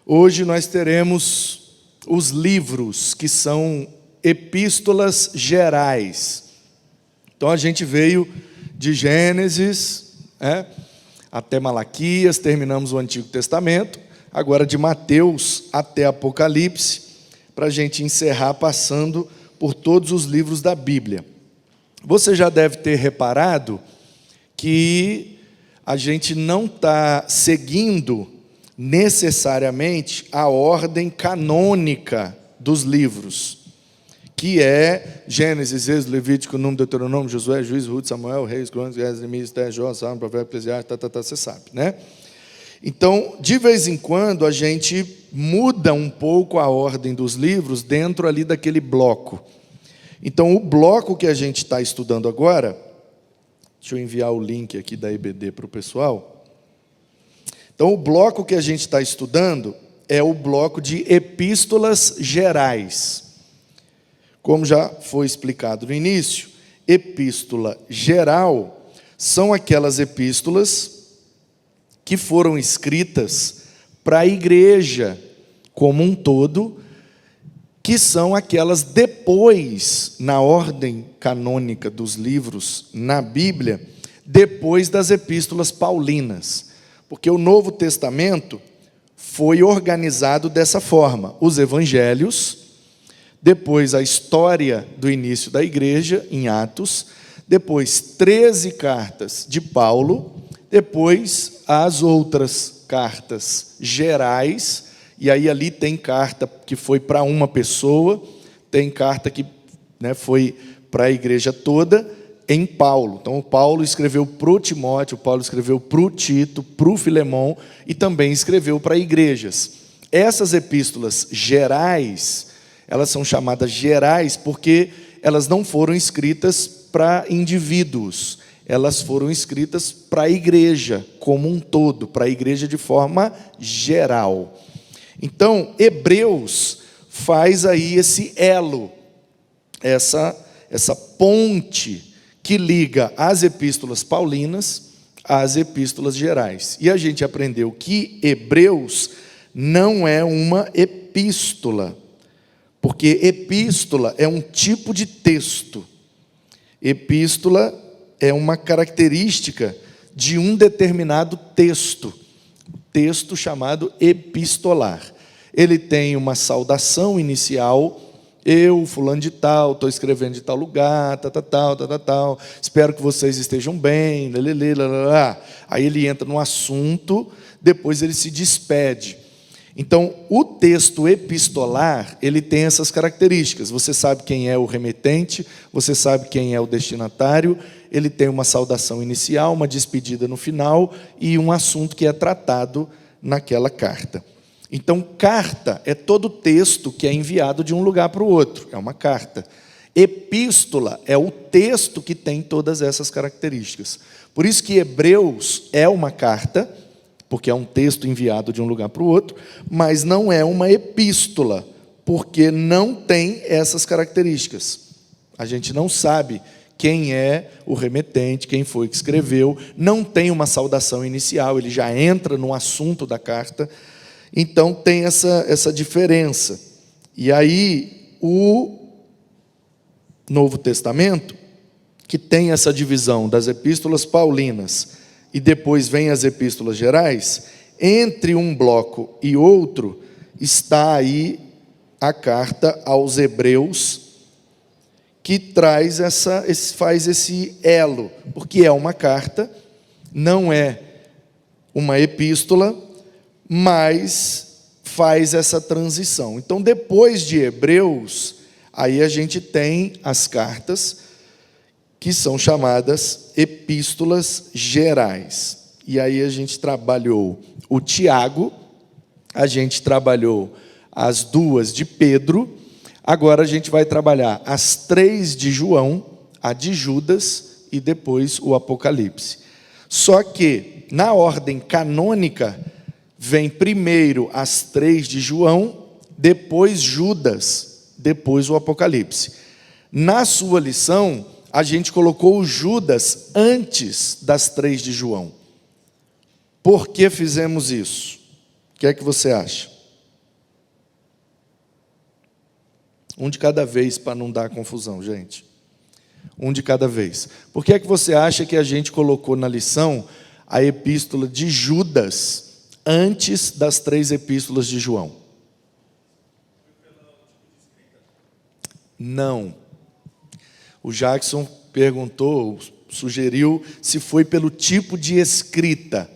Hoje nós teremos os livros que são epístolas gerais. Então a gente veio de Gênesis, até Malaquias, terminamos o Antigo Testamento, agora de Mateus até Apocalipse, para a gente encerrar passando por todos os livros da Bíblia. Você já deve ter reparado que a gente não está seguindo necessariamente a ordem canônica dos livros, que é Gênesis, Êxodo, Levítico, Número, Deuteronômio, Josué, Juízes, Ruth, Samuel, Reis, Crônicas, Guerras, Neemias, Esdras, Jó, Salmo, Profeta, Eclesiastes, você sabe, né? Então, de vez em quando, a gente muda um pouco a ordem dos livros dentro ali daquele bloco. Então, o bloco que a gente está estudando agora, deixa eu enviar o link aqui da EBD para o pessoal. Então, o bloco que a gente está estudando é o bloco de epístolas gerais. Como já foi explicado no início, epístola geral são aquelas epístolas que foram escritas para a igreja como um todo, que são aquelas depois, na ordem canônica dos livros na Bíblia, depois das epístolas paulinas. Porque o Novo Testamento foi organizado dessa forma: os evangelhos, depois a história do início da igreja, em Atos, depois 13 cartas de Paulo, depois as outras cartas gerais, e aí ali tem carta que foi para uma pessoa, tem carta que foi para a igreja toda, em Paulo. Então, o Paulo escreveu para o Timóteo, o Paulo escreveu para o Tito, para o Filemão, e também escreveu para igrejas. Essas epístolas gerais, elas são chamadas gerais porque elas não foram escritas para indivíduos, elas foram escritas para a igreja como um todo, para a igreja de forma geral. Então, Hebreus faz aí esse elo, essa ponte que liga as epístolas paulinas às epístolas gerais. E a gente aprendeu que Hebreus não é uma epístola, porque epístola é um tipo de texto. Epístola é uma característica de um determinado texto chamado epistolar. Ele tem uma saudação inicial: eu, fulano de tal, estou escrevendo de tal lugar, tal, espero que vocês estejam bem, lalá. Aí ele entra no assunto, depois ele se despede. Então, o texto epistolar, ele tem essas características. Você sabe quem é o remetente, você sabe quem é o destinatário, ele tem uma saudação inicial, uma despedida no final e um assunto que é tratado naquela carta. Então, carta é todo texto que é enviado de um lugar para o outro, é uma carta. Epístola é o texto que tem todas essas características. Por isso que Hebreus é uma carta, porque é um texto enviado de um lugar para o outro, mas não é uma epístola, porque não tem essas características. A gente não sabe quem é o remetente, quem foi que escreveu, não tem uma saudação inicial, ele já entra no assunto da carta. Então, tem essa diferença. E aí, o Novo Testamento, que tem essa divisão das epístolas paulinas, e depois vem as epístolas gerais, entre um bloco e outro, está aí a carta aos Hebreus, que faz esse elo, porque é uma carta, não é uma epístola, mas faz essa transição. Então, depois de Hebreus, aí a gente tem as cartas que são chamadas epístolas gerais. E aí a gente trabalhou o Tiago, a gente trabalhou as 2 de Pedro, agora a gente vai trabalhar as 3 de João, a de Judas e depois o Apocalipse. Só que, na ordem canônica, vem primeiro as 3 de João, depois Judas, depois o Apocalipse. Na sua lição, a gente colocou o Judas antes das 3 de João. Por que fizemos isso? O que é que você acha? Um de cada vez, para não dar confusão, gente. Um de cada vez. Por que é que você acha que a gente colocou na lição a epístola de Judas antes das 3 epístolas de João? Não. O Jackson perguntou, sugeriu se foi pelo tipo de escrita.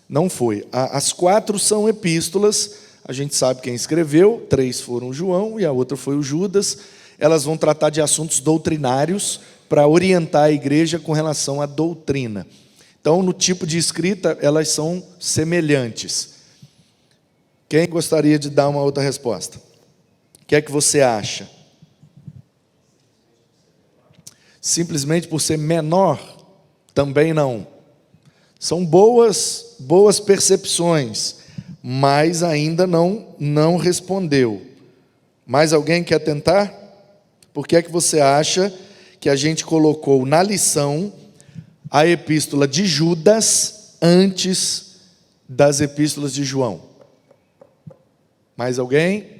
Não foi. As 4 são epístolas, a gente sabe quem escreveu, 3 foram João e a outra foi o Judas. Elas vão tratar de assuntos doutrinários para orientar a igreja com relação à doutrina. Então, no tipo de escrita, elas são semelhantes. Quem gostaria de dar uma outra resposta? O que é que você acha? Simplesmente por ser menor? Também não. São boas percepções, mas ainda não respondeu. Mais alguém quer tentar? Por que é que você acha que a gente colocou na lição a epístola de Judas antes das epístolas de João? Mais alguém?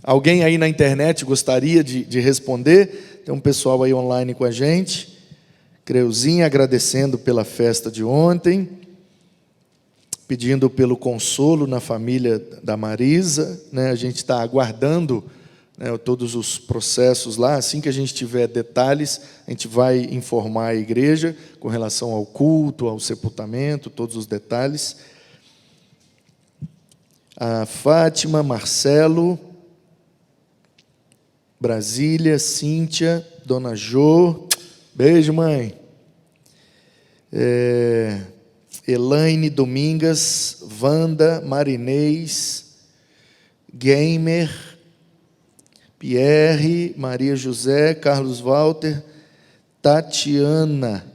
Alguém aí na internet gostaria de responder? Tem um pessoal aí online com a gente. Creuzinha agradecendo pela festa de ontem, pedindo pelo consolo na família da Marisa, né? A gente está aguardando, né, todos os processos lá. Assim que a gente tiver detalhes, a gente vai informar a igreja com relação ao culto, ao sepultamento, todos os detalhes. A Fátima, Marcelo, Brasília, Cíntia, Dona Jô, beijo, mãe. Elaine Domingas, Wanda, Marinês, Gamer, Pierre, Maria José, Carlos Walter, Tatiana.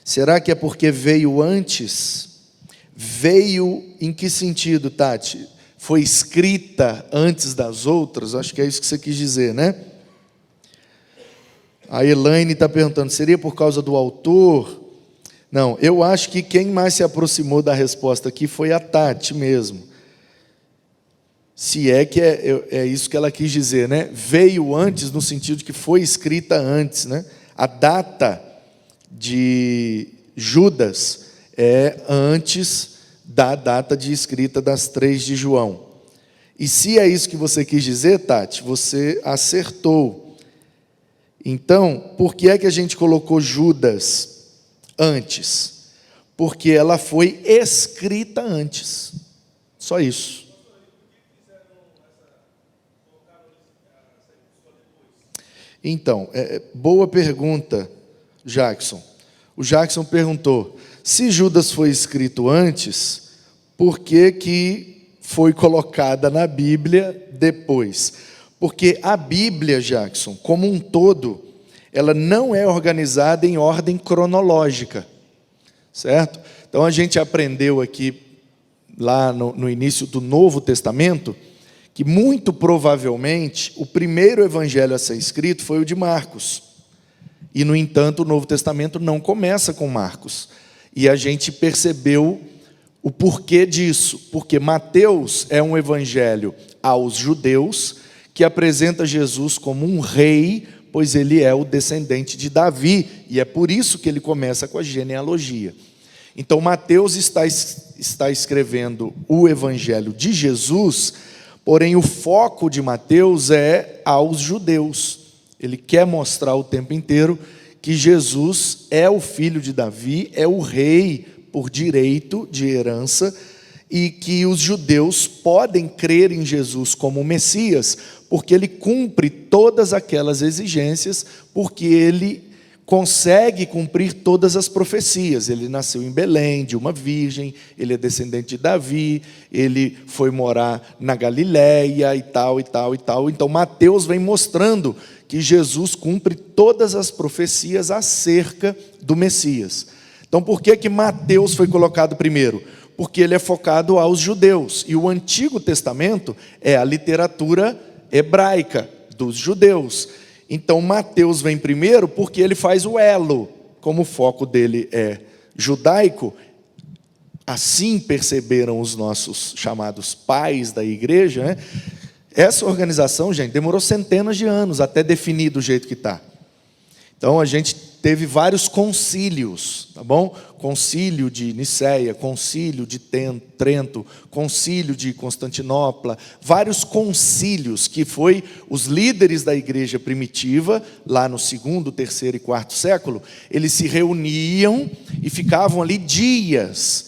Será que é porque veio antes? Veio em que sentido, Tati? Foi escrita antes das outras? Acho que é isso que você quis dizer, né? A Elaine está perguntando, seria por causa do autor? Não, eu acho que quem mais se aproximou da resposta aqui foi a Tati mesmo. Se é que é isso que ela quis dizer, né? Veio antes no sentido de que foi escrita antes, né? A data de Judas é antes da data de escrita das 3 de João. E se é isso que você quis dizer, Tati, você acertou. Então, por que é que a gente colocou Judas antes? Porque ela foi escrita antes. Só isso. Então, boa pergunta, Jackson. O Jackson perguntou, se Judas foi escrito antes, por que foi colocada na Bíblia depois? Porque a Bíblia, Jackson, como um todo, ela não é organizada em ordem cronológica, certo? Então a gente aprendeu aqui, lá no início do Novo Testamento, que muito provavelmente o primeiro evangelho a ser escrito foi o de Marcos. E, no entanto, o Novo Testamento não começa com Marcos. E a gente percebeu o porquê disso. Porque Mateus é um evangelho aos judeus que apresenta Jesus como um rei, pois ele é o descendente de Davi. E é por isso que ele começa com a genealogia. Então, Mateus está escrevendo o evangelho de Jesus, porém o foco de Mateus é aos judeus. Ele quer mostrar o tempo inteiro que Jesus é o filho de Davi, é o rei por direito de herança, e que os judeus podem crer em Jesus como Messias, porque ele cumpre todas aquelas exigências, porque ele consegue cumprir todas as profecias. Ele nasceu em Belém, de uma virgem, ele é descendente de Davi, ele foi morar na Galiléia e tal, e tal, e tal. Então Mateus vem mostrando que Jesus cumpre todas as profecias acerca do Messias. Então por que Mateus foi colocado primeiro? Porque ele é focado aos judeus, e o Antigo Testamento é a literatura hebraica dos judeus. Então Mateus vem primeiro porque ele faz o elo, como o foco dele é judaico. Assim perceberam os nossos chamados pais da igreja, né? Essa organização, gente, demorou centenas de anos até definir do jeito que está. Então a gente teve vários concílios, tá bom? Concílio de Nicéia, concílio de Trento, concílio de Constantinopla, vários concílios que foi os líderes da igreja primitiva, lá no 2º, 3º e 4º século, eles se reuniam e ficavam ali dias,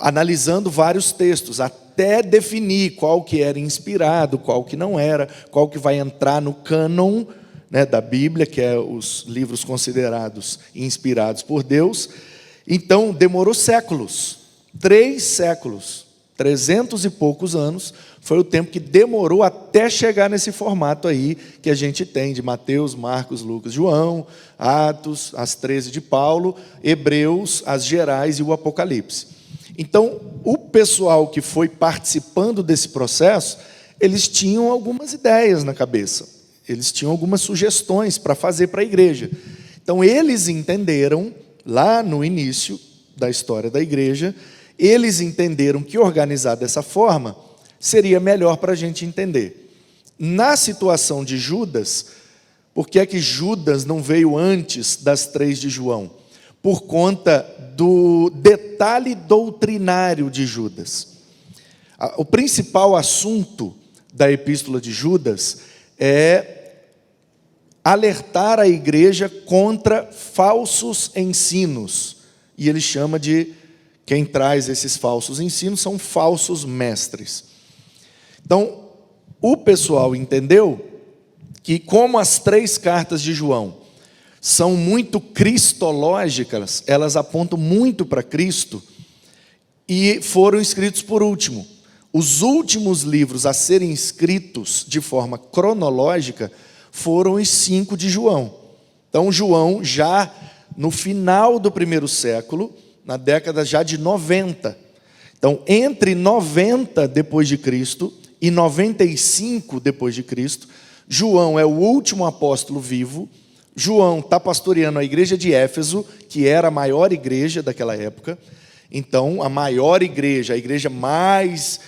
analisando vários textos, até definir qual que era inspirado, qual que não era, qual que vai entrar no cânon, né, da Bíblia, que é os livros considerados inspirados por Deus. Então, demorou séculos, 3 séculos, 300 e poucos anos, foi o tempo que demorou até chegar nesse formato aí, que a gente tem de Mateus, Marcos, Lucas, João, Atos, as 13 de Paulo, Hebreus, as gerais e o Apocalipse. Então, o pessoal que foi participando desse processo, eles tinham algumas ideias na cabeça. Eles tinham algumas sugestões para fazer para a igreja. Então, eles entenderam, lá no início da história da igreja, eles entenderam que organizar dessa forma seria melhor para a gente entender. Na situação de Judas, por que é que Judas não veio antes das 3 de João? Por conta do detalhe doutrinário de Judas. O principal assunto da epístola de Judas é alertar a igreja contra falsos ensinos. E ele chama de, quem traz esses falsos ensinos são falsos mestres. Então, o pessoal entendeu que, como as 3 cartas de João são muito cristológicas, elas apontam muito para Cristo, e foram escritos por último. Os últimos livros a serem escritos de forma cronológica foram os 5 de João. Então, João, já no final do 1º século, na década já de 90. Então, entre 90 depois de Cristo e 95 depois de Cristo, João é o último apóstolo vivo. João está pastoreando a igreja de Éfeso, que era a maior igreja daquela época. Então, a maior igreja, a igreja mais,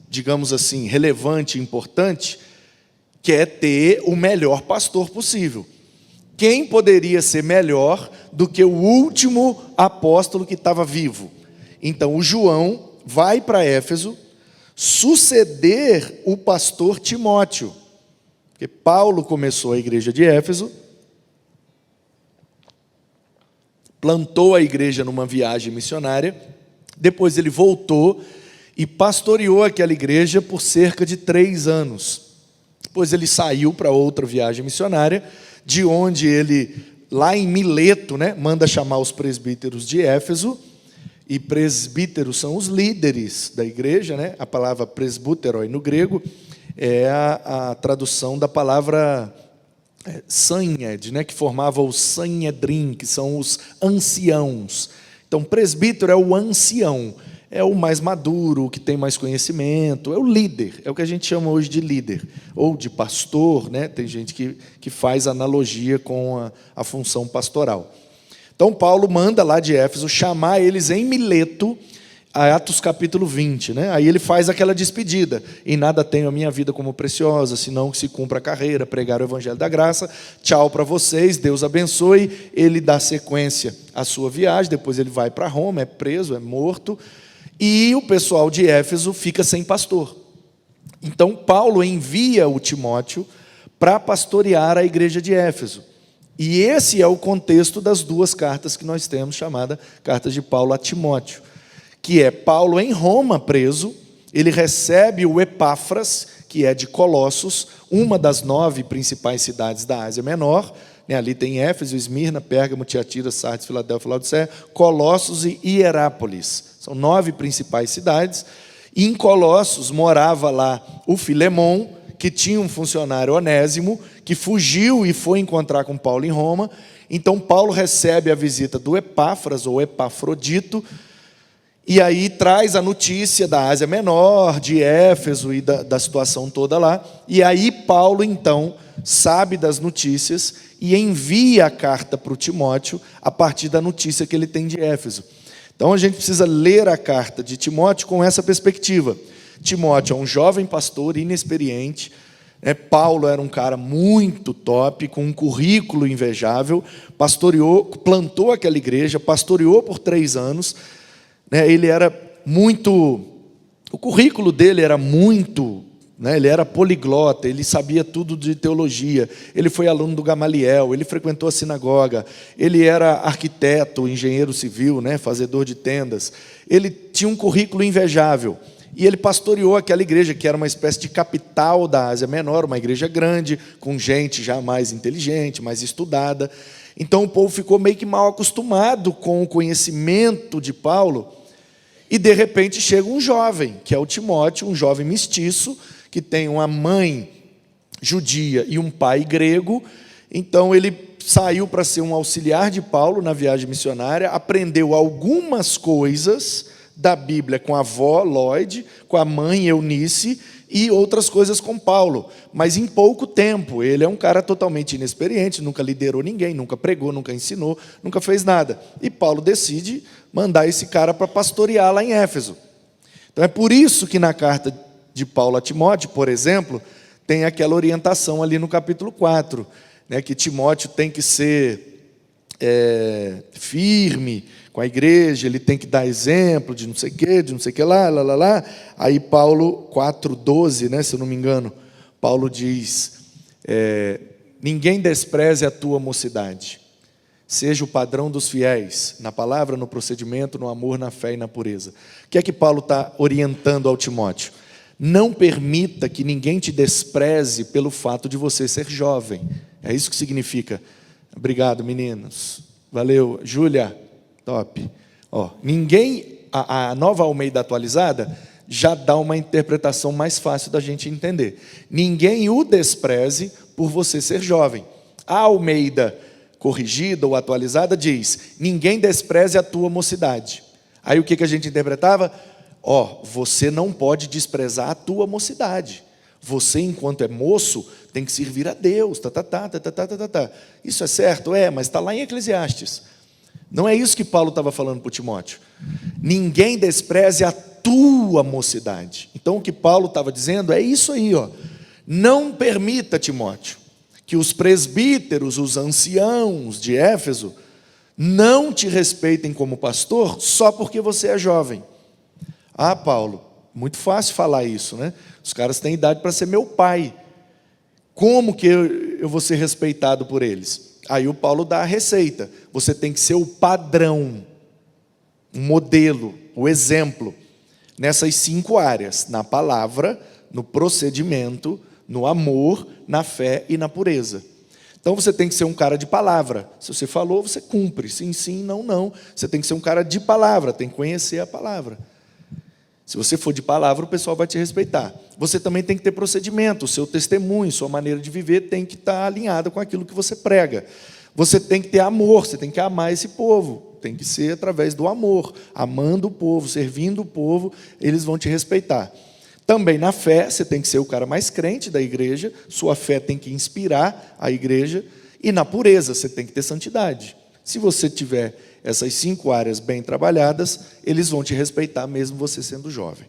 digamos assim, relevante e importante, quer ter o melhor pastor possível. Quem poderia ser melhor do que o último apóstolo que estava vivo? Então, o João vai para Éfeso suceder o pastor Timóteo. Porque Paulo começou a igreja de Éfeso, plantou a igreja numa viagem missionária, depois ele voltou e pastoreou aquela igreja por cerca de 3 anos. Depois ele saiu para outra viagem missionária, de onde ele, lá em Mileto, né, manda chamar os presbíteros de Éfeso, e presbíteros são os líderes da igreja, né? A palavra presbúteroi no grego é a tradução da palavra Sanhed, né, que formava o Sanhedrim, que são os anciãos. Então, presbítero é o ancião, é o mais maduro, o que tem mais conhecimento, é o líder, é o que a gente chama hoje de líder, ou de pastor, né? Tem gente que faz analogia com a função pastoral. Então, Paulo manda lá de Éfeso chamar eles em Mileto, Atos capítulo 20, né? Aí ele faz aquela despedida: em nada tenho a minha vida como preciosa, senão que se cumpra a carreira, pregar o evangelho da graça, tchau para vocês, Deus abençoe. Ele dá sequência à sua viagem, depois ele vai para Roma, é preso, é morto, e o pessoal de Éfeso fica sem pastor. Então Paulo envia o Timóteo para pastorear a igreja de Éfeso. E esse é o contexto das 2 cartas que nós temos, chamada cartas de Paulo a Timóteo, que é Paulo em Roma preso. Ele recebe o Epáfras, que é de Colossos, uma das 9 principais cidades da Ásia Menor, né? Ali tem Éfeso, Esmirna, Pérgamo, Tiatira, Sardes, Filadélfia, Laodiceia, Colossos e Hierápolis. São 9 principais cidades. E em Colossos morava lá o Filemão, que tinha um funcionário Onésimo, que fugiu e foi encontrar com Paulo em Roma. Então Paulo recebe a visita do Epáfras, ou Epafrodito, e aí traz a notícia da Ásia Menor, de Éfeso e da situação toda lá. E aí Paulo, então, sabe das notícias e envia a carta para o Timóteo a partir da notícia que ele tem de Éfeso. Então a gente precisa ler a carta de Timóteo com essa perspectiva. Timóteo é um jovem pastor inexperiente, Paulo era um cara muito top, com um currículo invejável, pastoreou, plantou aquela igreja, pastoreou por 3 anos. Ele era muito... O currículo dele era muito... Ele era poliglota, ele sabia tudo de teologia, ele foi aluno do Gamaliel, ele frequentou a sinagoga, ele era arquiteto, engenheiro civil, fazedor de tendas. Ele tinha um currículo invejável. E ele pastoreou aquela igreja, que era uma espécie de capital da Ásia Menor, uma igreja grande, com gente já mais inteligente, mais estudada. Então o povo ficou meio que mal acostumado com o conhecimento de Paulo. E de repente chega um jovem, que é o Timóteo, um jovem mestiço, que tem uma mãe judia e um pai grego. Então ele saiu para ser um auxiliar de Paulo na viagem missionária, aprendeu algumas coisas da Bíblia com a avó Lloyd, com a mãe Eunice, e outras coisas com Paulo, mas em pouco tempo. Ele é um cara totalmente inexperiente, nunca liderou ninguém, nunca pregou, nunca ensinou, nunca fez nada. E Paulo decide mandar esse cara para pastorear lá em Éfeso. Então é por isso que na carta de Paulo a Timóteo, por exemplo, tem aquela orientação ali no capítulo 4, que Timóteo tem que ser firme com a igreja, ele tem que dar exemplo de não sei o que lá. Aí Paulo 4,12, se eu não me engano, Paulo diz, ninguém despreze a tua mocidade, seja o padrão dos fiéis, na palavra, no procedimento, no amor, na fé e na pureza. O que é que Paulo está orientando ao Timóteo? Não permita que ninguém te despreze pelo fato de você ser jovem. É isso que significa. Obrigado, meninos. Valeu, Júlia. Top. Ninguém, a Nova Almeida atualizada já dá uma interpretação mais fácil da gente entender. Ninguém o despreze por você ser jovem. A Almeida corrigida ou atualizada diz, ninguém despreze a tua mocidade. Aí o que a gente interpretava? Você não pode desprezar a tua mocidade. Você, enquanto é moço, tem que servir a Deus. Isso é certo? Mas está lá em Eclesiastes. Não é isso que Paulo estava falando para o Timóteo. Ninguém despreze a tua mocidade. Então o que Paulo estava dizendo é isso aí. Não permita, Timóteo, que os presbíteros, os anciãos de Éfeso, não te respeitem como pastor só porque você é jovem. Paulo, muito fácil falar isso, Os caras têm idade para ser meu pai. Como que eu vou ser respeitado por eles? Aí o Paulo dá a receita. Você tem que ser o padrão, um modelo, o exemplo, nessas 5 áreas: na palavra, no procedimento, no amor, na fé e na pureza. Então você tem que ser um cara de palavra. Se você falou, você cumpre. Sim, sim, não, não. Você tem que ser um cara de palavra, tem que conhecer a palavra. Se você for de palavra, o pessoal vai te respeitar. Você também tem que ter procedimento, o seu testemunho, sua maneira de viver tem que estar alinhada com aquilo que você prega. Você tem que ter amor, você tem que amar esse povo. Tem que ser através do amor, amando o povo, servindo o povo, eles vão te respeitar. Também na fé, você tem que ser o cara mais crente da igreja, sua fé tem que inspirar a igreja. E na pureza, você tem que ter santidade. Se você tiver essas 5 áreas bem trabalhadas, eles vão te respeitar mesmo você sendo jovem.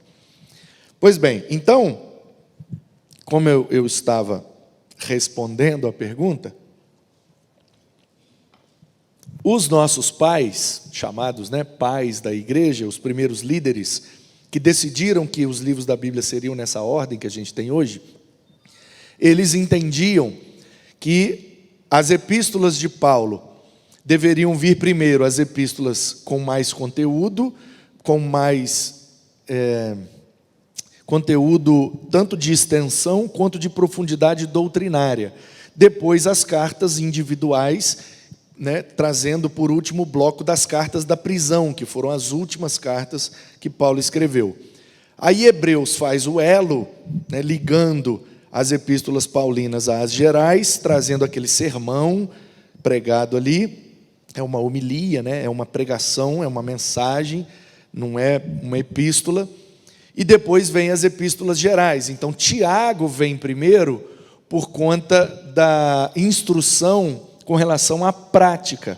Pois bem, então, como eu estava respondendo a pergunta, os nossos pais, chamados pais da igreja, os primeiros líderes, que decidiram que os livros da Bíblia seriam nessa ordem que a gente tem hoje, eles entendiam que as epístolas de Paulo deveriam vir primeiro, as epístolas com mais conteúdo, com mais conteúdo tanto de extensão quanto de profundidade doutrinária. Depois as cartas individuais, trazendo por último o bloco das cartas da prisão, que foram as últimas cartas que Paulo escreveu. Aí Hebreus faz o elo, ligando as epístolas paulinas às gerais, trazendo aquele sermão pregado ali. É uma homilia, é uma pregação, é uma mensagem, não é uma epístola. E depois vem as epístolas gerais. Então Tiago vem primeiro por conta da instrução com relação à prática.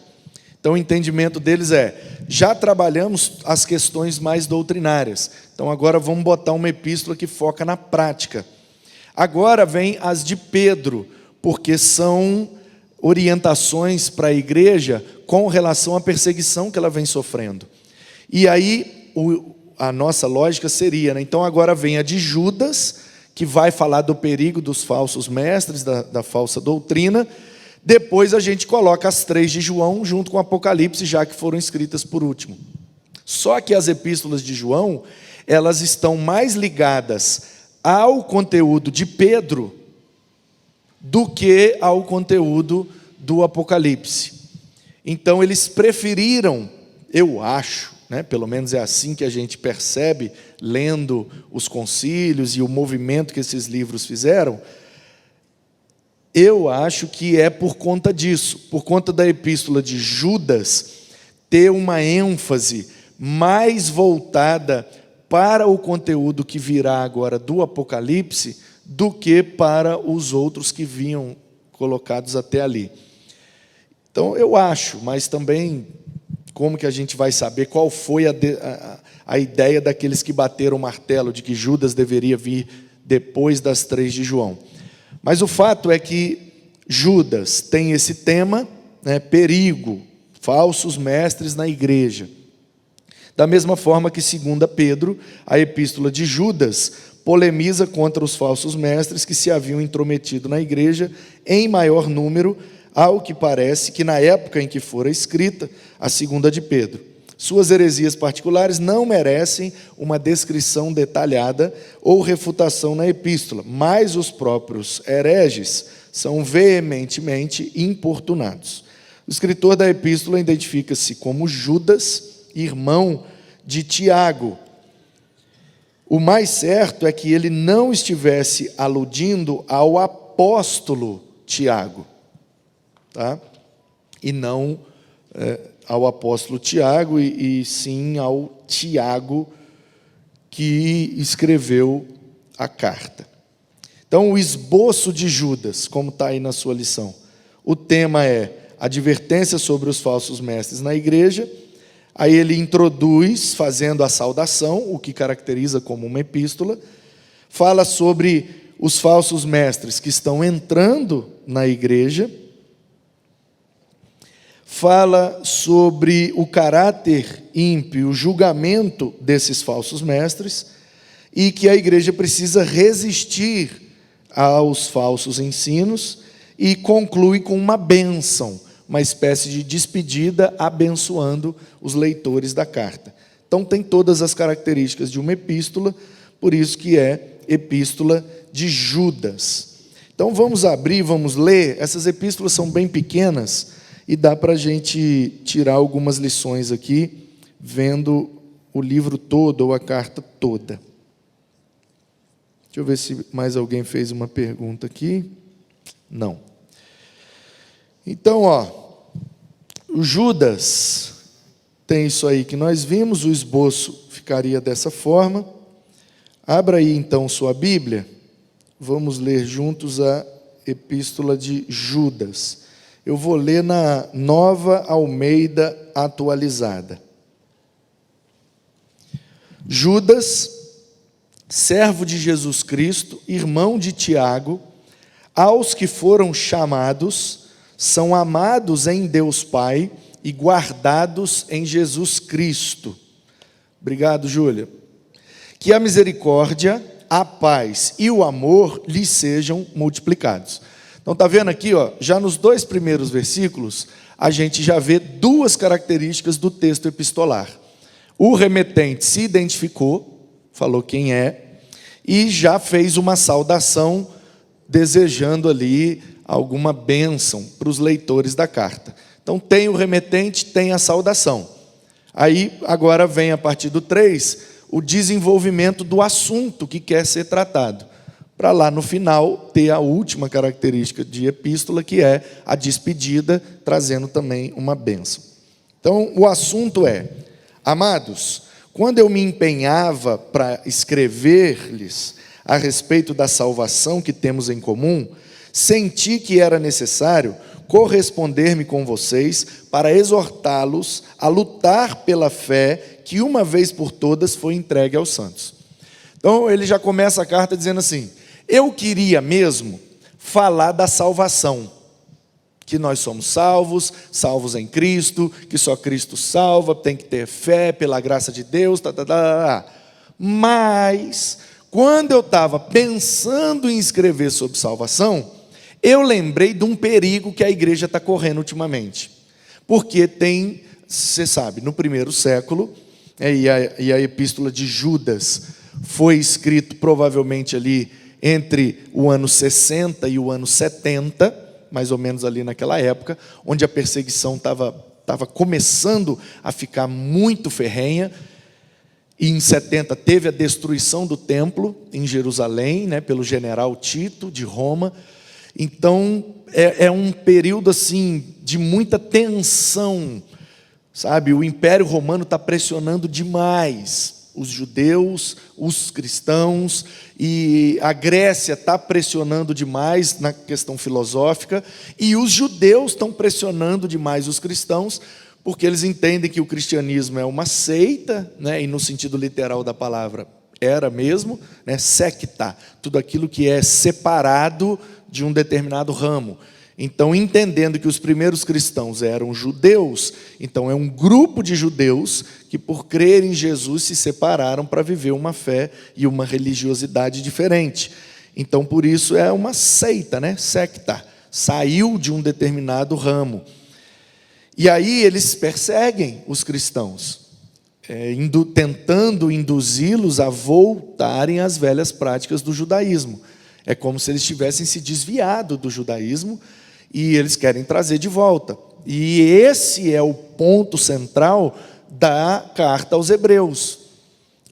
Então o entendimento deles já trabalhamos as questões mais doutrinárias, então agora vamos botar uma epístola que foca na prática. Agora vem as de Pedro, porque são orientações para a igreja com relação à perseguição que ela vem sofrendo. E aí a nossa lógica seria, né? Então agora vem a de Judas, que vai falar do perigo dos falsos mestres, da falsa doutrina. Depois a gente coloca as 3 de João junto com o Apocalipse, já que foram escritas por último. Só que as epístolas de João, elas estão mais ligadas ao conteúdo de Pedro do que ao conteúdo do Apocalipse. Então eles preferiram, eu acho, né, pelo menos é assim que a gente percebe, lendo os concílios e o movimento que esses livros fizeram, eu acho que é por conta disso, por conta da epístola de Judas ter uma ênfase mais voltada para o conteúdo que virá agora do Apocalipse do que para os outros que vinham colocados até ali. Então eu acho, mas também como que a gente vai saber qual foi a ideia daqueles que bateram o martelo de que Judas deveria vir depois das 3 de João? Mas o fato é que Judas tem esse tema, né, perigo, falsos mestres na igreja. Da mesma forma que, segundo Pedro, a epístola de Judas polemiza contra os falsos mestres que se haviam intrometido na igreja em maior número, ao que parece que na época em que fora escrita a segunda de Pedro. Suas heresias particulares não merecem uma descrição detalhada ou refutação na epístola, mas os próprios hereges são veementemente importunados. O escritor da epístola identifica-se como Judas, irmão de Tiago. O mais certo é que ele não estivesse aludindo ao apóstolo Tiago, tá? E não ao apóstolo Tiago, e sim ao Tiago que escreveu a carta. Então, o esboço de Judas, como está aí na sua lição, o tema é advertência sobre os falsos mestres na igreja. Aí ele introduz, fazendo a saudação, o que caracteriza como uma epístola, fala sobre os falsos mestres que estão entrando na igreja, fala sobre o caráter ímpio, o julgamento desses falsos mestres, e que a igreja precisa resistir aos falsos ensinos, e conclui com uma bênção, uma espécie de despedida, abençoando os leitores da carta. Então tem todas as características de uma epístola, por isso que é epístola de Judas. Então vamos abrir, vamos ler. Essas epístolas são bem pequenas e dá para a gente tirar algumas lições aqui, vendo o livro todo ou a carta toda. Deixa eu ver se mais alguém fez uma pergunta aqui. Não. Então, o Judas tem isso aí que nós vimos, o esboço ficaria dessa forma. Abra aí então sua Bíblia, vamos ler juntos a epístola de Judas. Eu vou ler na Nova Almeida Atualizada. Judas, servo de Jesus Cristo, irmão de Tiago, aos que foram chamados, são amados em Deus Pai e guardados em Jesus Cristo. Obrigado, Júlia. Que a misericórdia, a paz e o amor lhes sejam multiplicados. Então está vendo aqui, já nos 2 primeiros versículos, a gente já vê 2 características do texto epistolar. O remetente se identificou, falou quem é, e já fez uma saudação, desejando ali alguma bênção para os leitores da carta. Então tem o remetente, tem a saudação. Aí agora vem a partir do 3, o desenvolvimento do assunto que quer ser tratado, para lá no final ter a última característica de epístola, que é a despedida, trazendo também uma bênção. Então o assunto é: amados, quando eu me empenhava para escrever-lhes a respeito da salvação que temos em comum, senti que era necessário corresponder-me com vocês para exortá-los a lutar pela fé que uma vez por todas foi entregue aos santos. Então ele já começa a carta dizendo assim: Eu queria mesmo falar da salvação, que nós somos salvos, salvos em Cristo, que só Cristo salva, tem que ter fé pela graça de Deus, Mas, quando eu estava pensando em escrever sobre salvação, eu lembrei de um perigo que a igreja está correndo ultimamente. Porque tem, você sabe, no primeiro século, e a epístola de Judas foi escrito provavelmente ali entre o ano 60 e o ano 70, mais ou menos ali naquela época, onde a perseguição estava começando a ficar muito ferrenha. E em 70 teve a destruição do templo em Jerusalém, né, pelo general Tito de Roma. Então é um período assim de muita tensão, sabe? O Império Romano está pressionando demais os judeus, os cristãos, e a Grécia está pressionando demais na questão filosófica, e os judeus estão pressionando demais os cristãos, porque eles entendem que o cristianismo é uma seita, né, e no sentido literal da palavra era mesmo, né, secta, tudo aquilo que é separado de um determinado ramo. Então, entendendo que os primeiros cristãos eram judeus, então é um grupo de judeus que, por crer em Jesus, se separaram para viver uma fé e uma religiosidade diferente. Então, por isso é uma seita, né? Secta. Saiu de um determinado ramo. E aí eles perseguem os cristãos, tentando induzi-los a voltarem às velhas práticas do judaísmo. É como se eles tivessem se desviado do judaísmo e eles querem trazer de volta. E esse é o ponto central da carta aos Hebreus.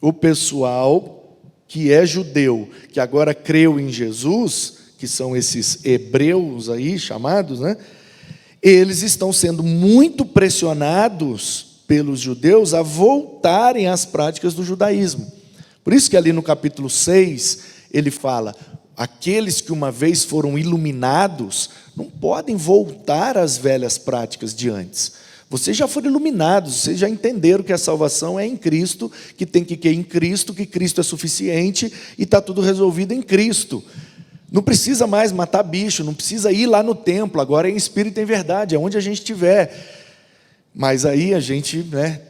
O pessoal que é judeu, que agora creu em Jesus, que são esses hebreus aí chamados, né? Eles estão sendo muito pressionados pelos judeus a voltarem às práticas do judaísmo. Por isso que ali no capítulo 6, ele fala: aqueles que uma vez foram iluminados não podem voltar às velhas práticas de antes. Vocês já foram iluminados, vocês já entenderam que a salvação é em Cristo, que tem que ir em Cristo, que Cristo é suficiente e está tudo resolvido em Cristo. Não precisa mais matar bicho, não precisa ir lá no templo, agora é em espírito e em verdade, é onde a gente estiver. Mas aí a gente, né,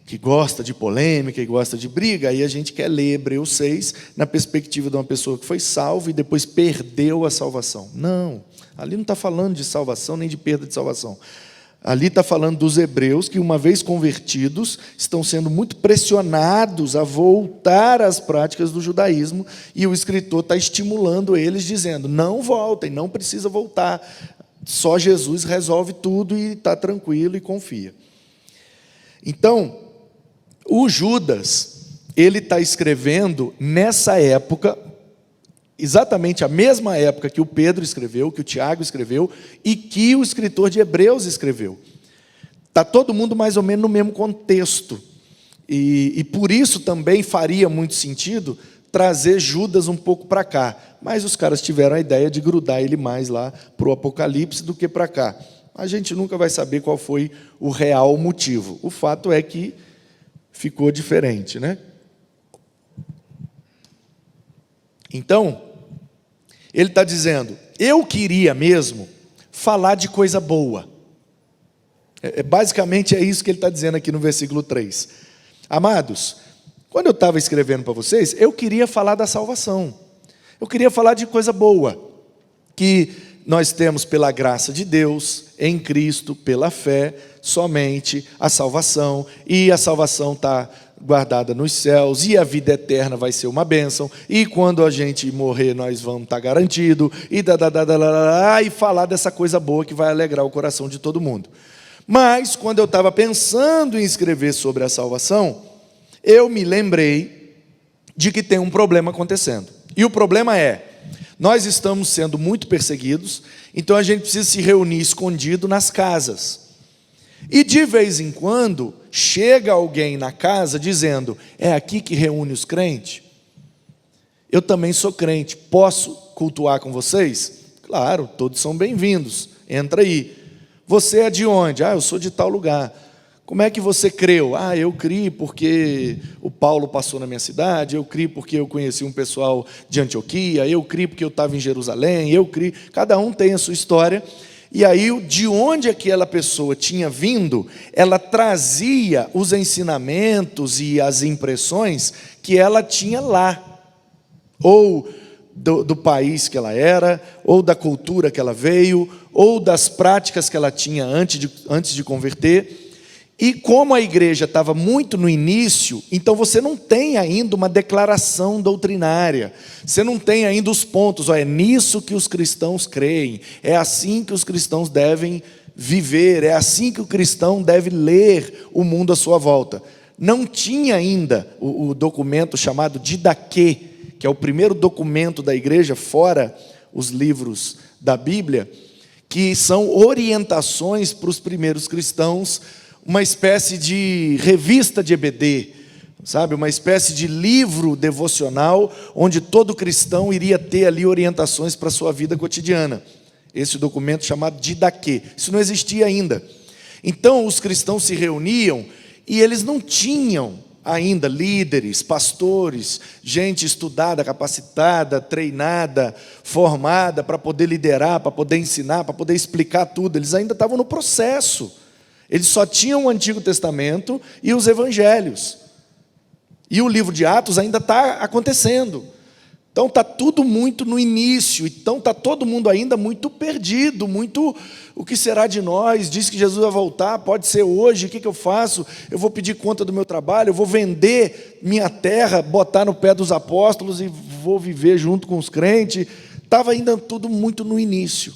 que gosta de polêmica e gosta de briga, aí a gente quer ler Hebreus 6 na perspectiva de uma pessoa que foi salva e depois perdeu a salvação. Não, ali não está falando de salvação nem de perda de salvação. Ali está falando dos hebreus que, uma vez convertidos, estão sendo muito pressionados a voltar às práticas do judaísmo, e o escritor está estimulando eles, dizendo: não voltem, não precisa voltar, só Jesus resolve tudo e está tranquilo e confia. Então, o Judas, ele está escrevendo nessa época, exatamente a mesma época que o Pedro escreveu, que o Tiago escreveu e que o escritor de Hebreus escreveu. Está todo mundo mais ou menos no mesmo contexto. E por isso também faria muito sentido trazer Judas um pouco para cá. Mas os caras tiveram a ideia de grudar ele mais lá para o Apocalipse do que para cá. A gente nunca vai saber qual foi o real motivo. O fato é que ficou diferente, né? Então, ele está dizendo: eu queria mesmo falar de coisa boa. Basicamente é isso que ele está dizendo aqui no versículo 3. Amados, quando eu estava escrevendo para vocês, eu queria falar da salvação. Eu queria falar de coisa boa, que nós temos pela graça de Deus, em Cristo, pela fé, somente a salvação, e a salvação está guardada nos céus, e a vida eterna vai ser uma bênção, e quando a gente morrer nós vamos estar garantido, e falar dessa coisa boa que vai alegrar o coração de todo mundo. Mas quando eu estava pensando em escrever sobre a salvação, eu me lembrei de que tem um problema acontecendo. E o problema é: nós estamos sendo muito perseguidos, então a gente precisa se reunir escondido nas casas. E de vez em quando chega alguém na casa dizendo: é aqui que reúne os crentes? Eu também sou crente, posso cultuar com vocês? Claro, todos são bem-vindos, entra aí. Você é de onde? Eu sou de tal lugar. Como é que você creu? Eu criei porque o Paulo passou na minha cidade, eu criei porque eu conheci um pessoal de Antioquia, eu criei porque eu estava em Jerusalém, eu criei. Cada um tem a sua história. E aí, de onde aquela pessoa tinha vindo, ela trazia os ensinamentos e as impressões que ela tinha lá. Ou do país que ela era, ou da cultura que ela veio, ou das práticas que ela tinha antes de converter. E como a igreja estava muito no início, então você não tem ainda uma declaração doutrinária, você não tem ainda os pontos, é nisso que os cristãos creem, é assim que os cristãos devem viver, é assim que o cristão deve ler o mundo à sua volta. Não tinha ainda o documento chamado Didaquê, que é o primeiro documento da igreja, fora os livros da Bíblia, que são orientações para os primeiros cristãos, uma espécie de revista de EBD, sabe? Uma espécie de livro devocional, onde todo cristão iria ter ali orientações para a sua vida cotidiana. Esse documento chamado Didaquê. Isso não existia ainda. Então, os cristãos se reuniam e eles não tinham ainda líderes, pastores, gente estudada, capacitada, treinada, formada para poder liderar, para poder ensinar, para poder explicar tudo. Eles ainda estavam no processo. Eles só tinham o Antigo Testamento e os Evangelhos. E o livro de Atos ainda está acontecendo. Então está tudo muito no início. Então está todo mundo ainda muito perdido, muito o que será de nós? Diz que Jesus vai voltar, pode ser hoje, o que eu faço? Eu vou pedir conta do meu trabalho, eu vou vender minha terra, botar no pé dos apóstolos e vou viver junto com os crentes. Estava ainda tudo muito no início.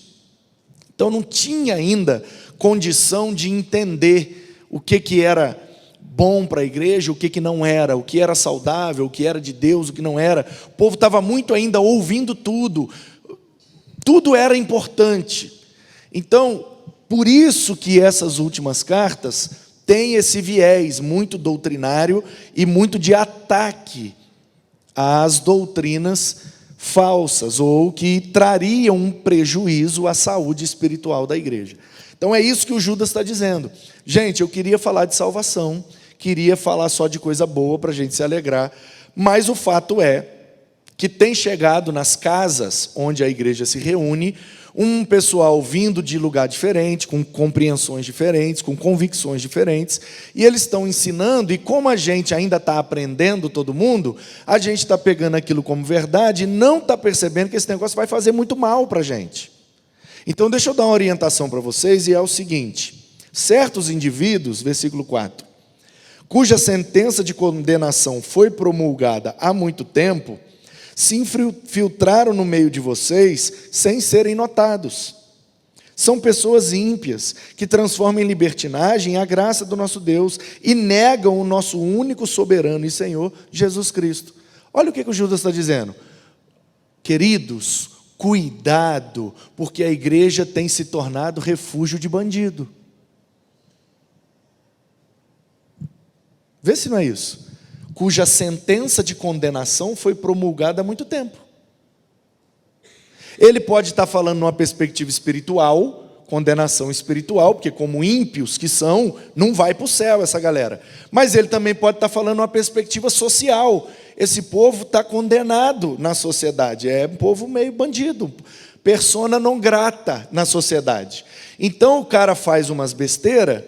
Então não tinha ainda condição de entender o que era bom para a igreja, o que não era, o que era saudável, o que era de Deus, o que não era. O povo estava muito ainda ouvindo tudo. Tudo era importante. Então, por isso que essas últimas cartas têm esse viés muito doutrinário e muito de ataque às doutrinas falsas, ou que trariam um prejuízo à saúde espiritual da igreja. Então é isso que o Judas está dizendo. Gente, eu queria falar de salvação, queria falar só de coisa boa para a gente se alegrar, mas o fato é que tem chegado nas casas onde a igreja se reúne, um pessoal vindo de lugar diferente, com compreensões diferentes, com convicções diferentes, e eles estão ensinando, e como a gente ainda está aprendendo todo mundo, a gente está pegando aquilo como verdade e não está percebendo que esse negócio vai fazer muito mal para a gente. Então deixa eu dar uma orientação para vocês, e é o seguinte: certos indivíduos, versículo 4, cuja sentença de condenação foi promulgada há muito tempo, se infiltraram no meio de vocês sem serem notados. São pessoas ímpias, que transformam em libertinagem a graça do nosso Deus e negam o nosso único soberano e Senhor, Jesus Cristo. Olha o que o Judas está dizendo. Queridos, cuidado, porque a igreja tem se tornado refúgio de bandido. Vê se não é isso. Cuja sentença de condenação foi promulgada há muito tempo. Ele pode estar falando numa perspectiva espiritual, condenação espiritual, porque como ímpios que são, não vai para o céu essa galera. Mas ele também pode estar falando numa perspectiva social. Esse povo está condenado na sociedade, é um povo meio bandido, persona não grata na sociedade. Então o cara faz umas besteiras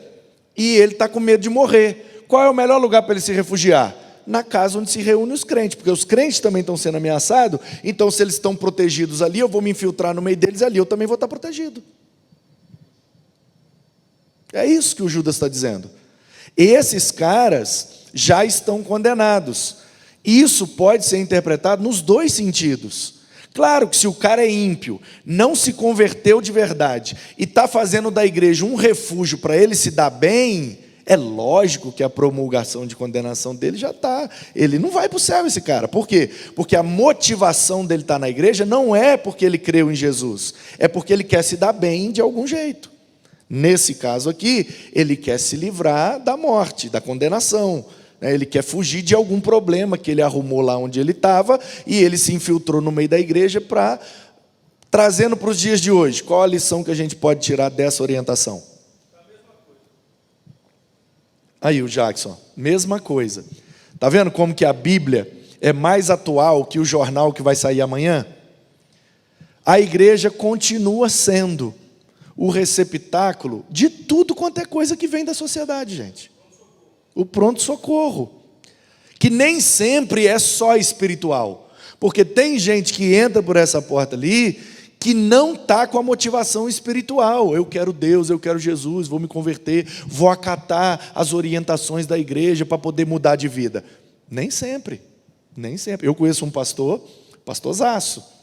e ele está com medo de morrer. Qual é o melhor lugar para ele se refugiar? Na casa onde se reúnem os crentes, porque os crentes também estão sendo ameaçados, então se eles estão protegidos ali, eu vou me infiltrar no meio deles ali, eu também vou estar protegido. É isso que o Judas está dizendo. Esses caras já estão condenados. Isso pode ser interpretado nos dois sentidos. Claro que se o cara é ímpio, não se converteu de verdade, e está fazendo da igreja um refúgio para ele se dar bem, é lógico que a promulgação de condenação dele já está. Ele não vai para o céu, esse cara. Por quê? Porque a motivação dele estar na igreja não é porque ele creu em Jesus, é porque ele quer se dar bem de algum jeito. Nesse caso aqui, ele quer se livrar da morte, da condenação. Ele quer fugir de algum problema que ele arrumou lá onde ele estava, e ele se infiltrou no meio da igreja para, trazendo para os dias de hoje, qual a lição que a gente pode tirar dessa orientação? Aí o Jackson, mesma coisa. Está vendo como que a Bíblia é mais atual que o jornal que vai sair amanhã? A igreja continua sendo o receptáculo de tudo quanto é coisa que vem da sociedade, gente. O pronto-socorro, que nem sempre é só espiritual, porque tem gente que entra por essa porta ali, que não está com a motivação espiritual. Eu quero Deus, eu quero Jesus, vou me converter, vou acatar as orientações da igreja para poder mudar de vida. Nem sempre, nem sempre. Eu conheço um pastorzaço.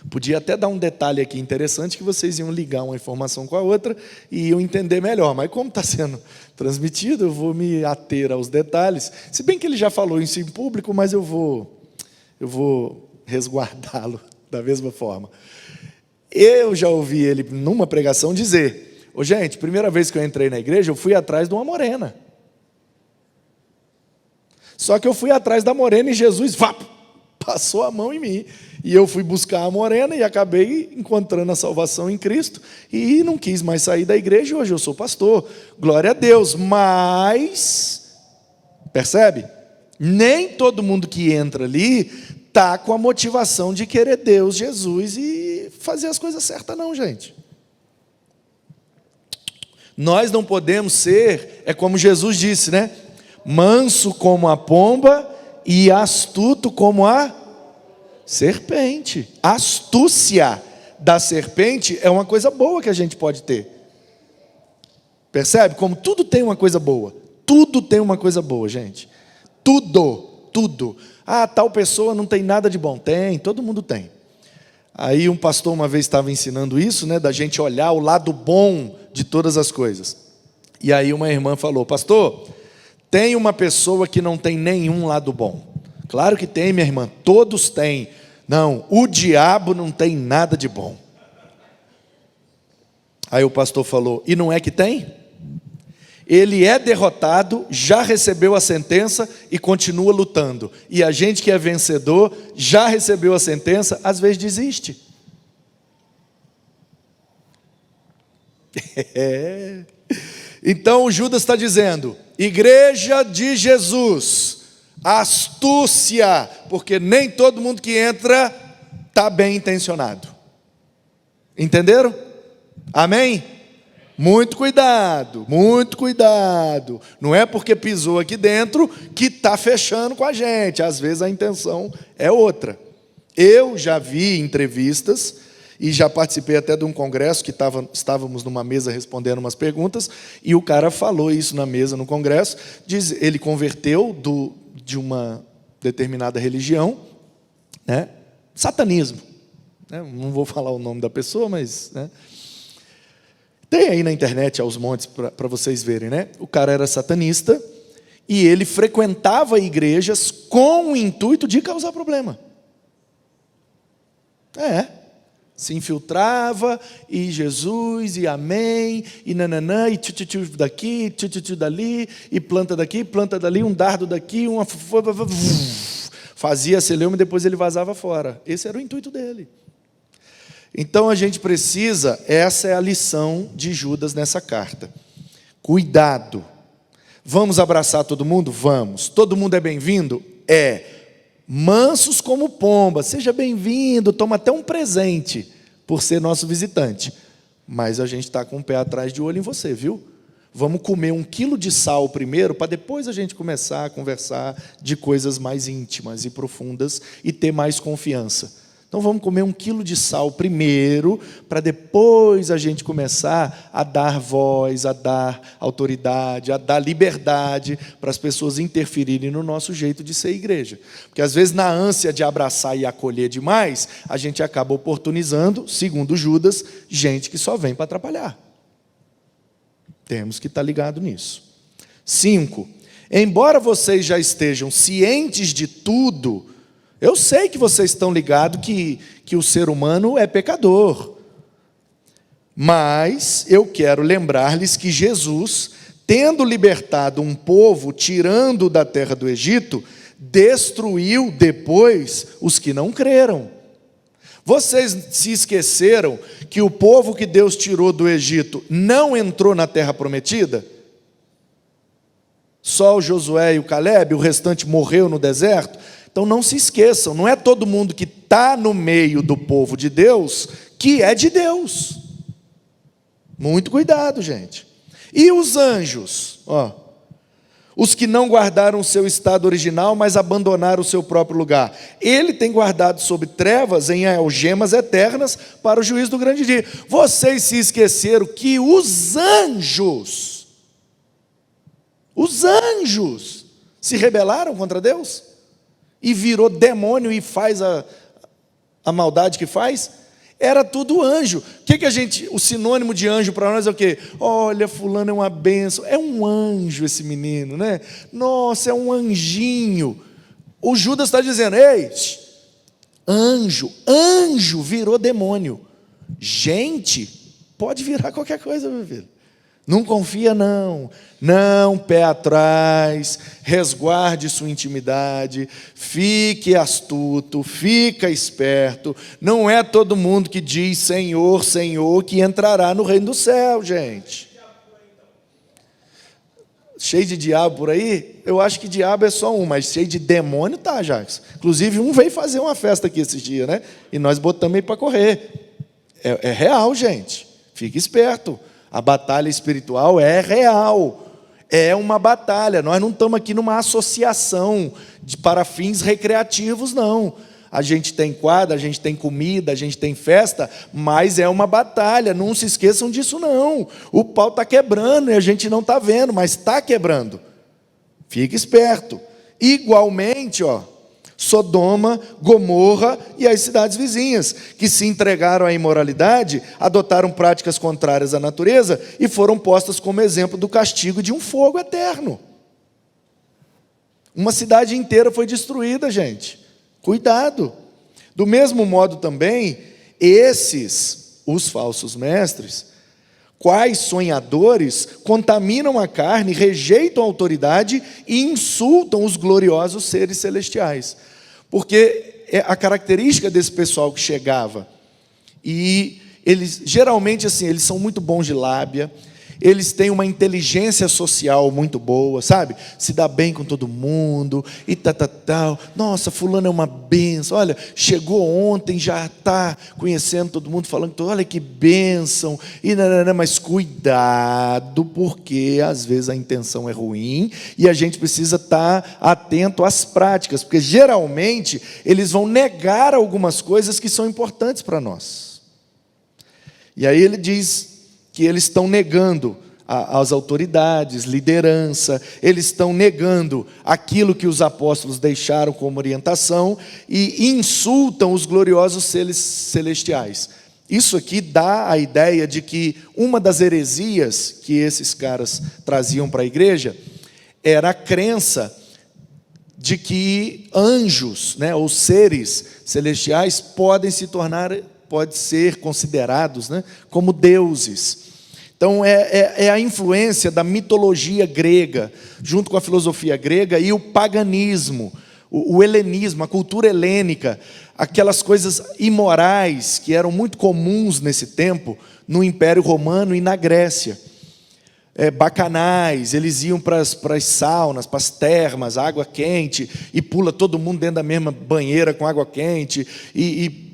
Podia até dar um detalhe aqui interessante, que vocês iam ligar uma informação com a outra e iam entender melhor. Mas como está sendo transmitido, eu vou me ater aos detalhes. Se bem que ele já falou isso em público, mas eu vou resguardá-lo da mesma forma. Eu já ouvi ele, numa pregação, dizer: ô, gente, primeira vez que eu entrei na igreja, eu fui atrás de uma morena. Só que eu fui atrás da morena e Jesus passou a mão em mim. E eu fui buscar a morena e acabei encontrando a salvação em Cristo. E não quis mais sair da igreja, e hoje eu sou pastor. Glória a Deus. Mas, percebe? Nem todo mundo que entra ali está com a motivação de querer Deus, Jesus e fazer as coisas certas não, gente. Nós não podemos ser, é como Jesus disse, né? Manso como a pomba e astuto como a serpente. A astúcia da serpente é uma coisa boa que a gente pode ter. Percebe? Como tudo tem uma coisa boa. Tudo tem uma coisa boa, gente. Tudo. Ah, tal pessoa não tem nada de bom. Tem, todo mundo tem. Aí um pastor uma vez estava ensinando isso, né, da gente olhar o lado bom de todas as coisas. E aí uma irmã falou: pastor, tem uma pessoa que não tem nenhum lado bom. Claro que tem, minha irmã, todos têm. Não, o diabo não tem nada de bom. Aí o pastor falou: e não é que tem? Ele é derrotado, já recebeu a sentença e continua lutando. E a gente que é vencedor, já recebeu a sentença, às vezes desiste. Então o Judas está dizendo: igreja de Jesus, astúcia, porque nem todo mundo que entra está bem intencionado. Entenderam? Amém? Muito cuidado, muito cuidado. Não é porque pisou aqui dentro que está fechando com a gente. Às vezes a intenção é outra. Eu já vi entrevistas e já participei até de um congresso que estávamos numa mesa respondendo umas perguntas, e o cara falou isso na mesa no congresso. Ele converteu de uma determinada religião, né? Satanismo, né? Não vou falar o nome da pessoa, mas, né? Tem aí na internet aos montes para vocês verem, né? O cara era satanista e ele frequentava igrejas com o intuito de causar problema. Se infiltrava, e Jesus, e amém, e nananã, e tchu daqui, tchu dali, e planta daqui, planta dali, um dardo daqui, fazia celeuma e depois ele vazava fora. Esse era o intuito dele. Então a gente precisa, essa é a lição de Judas nessa carta. Cuidado. Vamos abraçar todo mundo? Vamos. Todo mundo é bem-vindo? É. Mansos como pomba, seja bem-vindo, toma até um presente por ser nosso visitante. Mas a gente está com o pé atrás de olho em você, viu? Vamos comer 1 quilo de sal primeiro, para depois a gente começar a conversar de coisas mais íntimas e profundas e ter mais confiança. Então vamos comer 1 quilo de sal primeiro, para depois a gente começar a dar voz, a dar autoridade, a dar liberdade para as pessoas interferirem no nosso jeito de ser igreja. Porque às vezes na ânsia de abraçar e acolher demais, a gente acaba oportunizando, segundo Judas, gente que só vem para atrapalhar. Temos que estar ligado nisso. 5. Embora vocês já estejam cientes de tudo, eu sei que vocês estão ligados que o ser humano é pecador. Mas eu quero lembrar-lhes que Jesus, tendo libertado um povo, tirando da terra do Egito, destruiu depois os que não creram. Vocês se esqueceram que o povo que Deus tirou do Egito não entrou na terra prometida? Só o Josué e o Caleb, o restante morreu no deserto. Então não se esqueçam, não é todo mundo que está no meio do povo de Deus que é de Deus. Muito cuidado, gente. E os anjos? Os que não guardaram o seu estado original, mas abandonaram o seu próprio lugar. Ele tem guardado sob trevas em algemas eternas para o juízo do grande dia. Vocês se esqueceram que os anjos se rebelaram contra Deus? E virou demônio e faz a maldade que faz? Era tudo anjo. O sinônimo de anjo para nós é o quê? Olha, fulano é uma bênção. É um anjo esse menino, né? Nossa, é um anjinho. O Judas está dizendo, ei, anjo virou demônio. Gente, pode virar qualquer coisa, meu filho. Não confia não, pé atrás, resguarde sua intimidade, fique astuto, fica esperto. Não é todo mundo que diz Senhor, Senhor, que entrará no reino do céu, gente. Cheio de diabo por aí? Eu acho que diabo é só um, mas cheio de demônio tá, Jacques. Inclusive um veio fazer uma festa aqui esses dias, né? E nós botamos ele para correr. É real, gente, fique esperto. A batalha espiritual é real, é uma batalha. Nós não estamos aqui numa associação para fins recreativos, não. A gente tem quadra, a gente tem comida, a gente tem festa, mas é uma batalha, não se esqueçam disso não. O pau está quebrando e a gente não está vendo, mas está quebrando. Fique esperto. Igualmente, Sodoma, Gomorra e as cidades vizinhas, que se entregaram à imoralidade, adotaram práticas contrárias à natureza e foram postas como exemplo do castigo de um fogo eterno. Uma cidade inteira foi destruída, gente. Cuidado. Do mesmo modo também, os falsos mestres, quais sonhadores, contaminam a carne, rejeitam a autoridade e insultam os gloriosos seres celestiais. Porque é a característica desse pessoal que chegava. E eles, geralmente, assim, eles são muito bons de lábia, eles têm uma inteligência social muito boa, sabe? Se dá bem com todo mundo, e tal. Nossa, fulano é uma bênção. Olha, chegou ontem, já está conhecendo todo mundo, falando, olha que bênção. Mas cuidado, porque às vezes a intenção é ruim, e a gente precisa estar atento às práticas, porque geralmente eles vão negar algumas coisas que são importantes para nós. E aí ele diz que eles estão negando as autoridades, liderança, eles estão negando aquilo que os apóstolos deixaram como orientação e insultam os gloriosos seres celestiais. Isso aqui dá a ideia de que uma das heresias que esses caras traziam para a igreja era a crença de que anjos, ou seres celestiais podem ser considerados, como deuses. Então é a influência da mitologia grega, junto com a filosofia grega e o paganismo, o helenismo, a cultura helênica, aquelas coisas imorais que eram muito comuns nesse tempo, no Império Romano e na Grécia. Bacanais, eles iam para as saunas, para as termas, água quente, e pula todo mundo dentro da mesma banheira com água quente,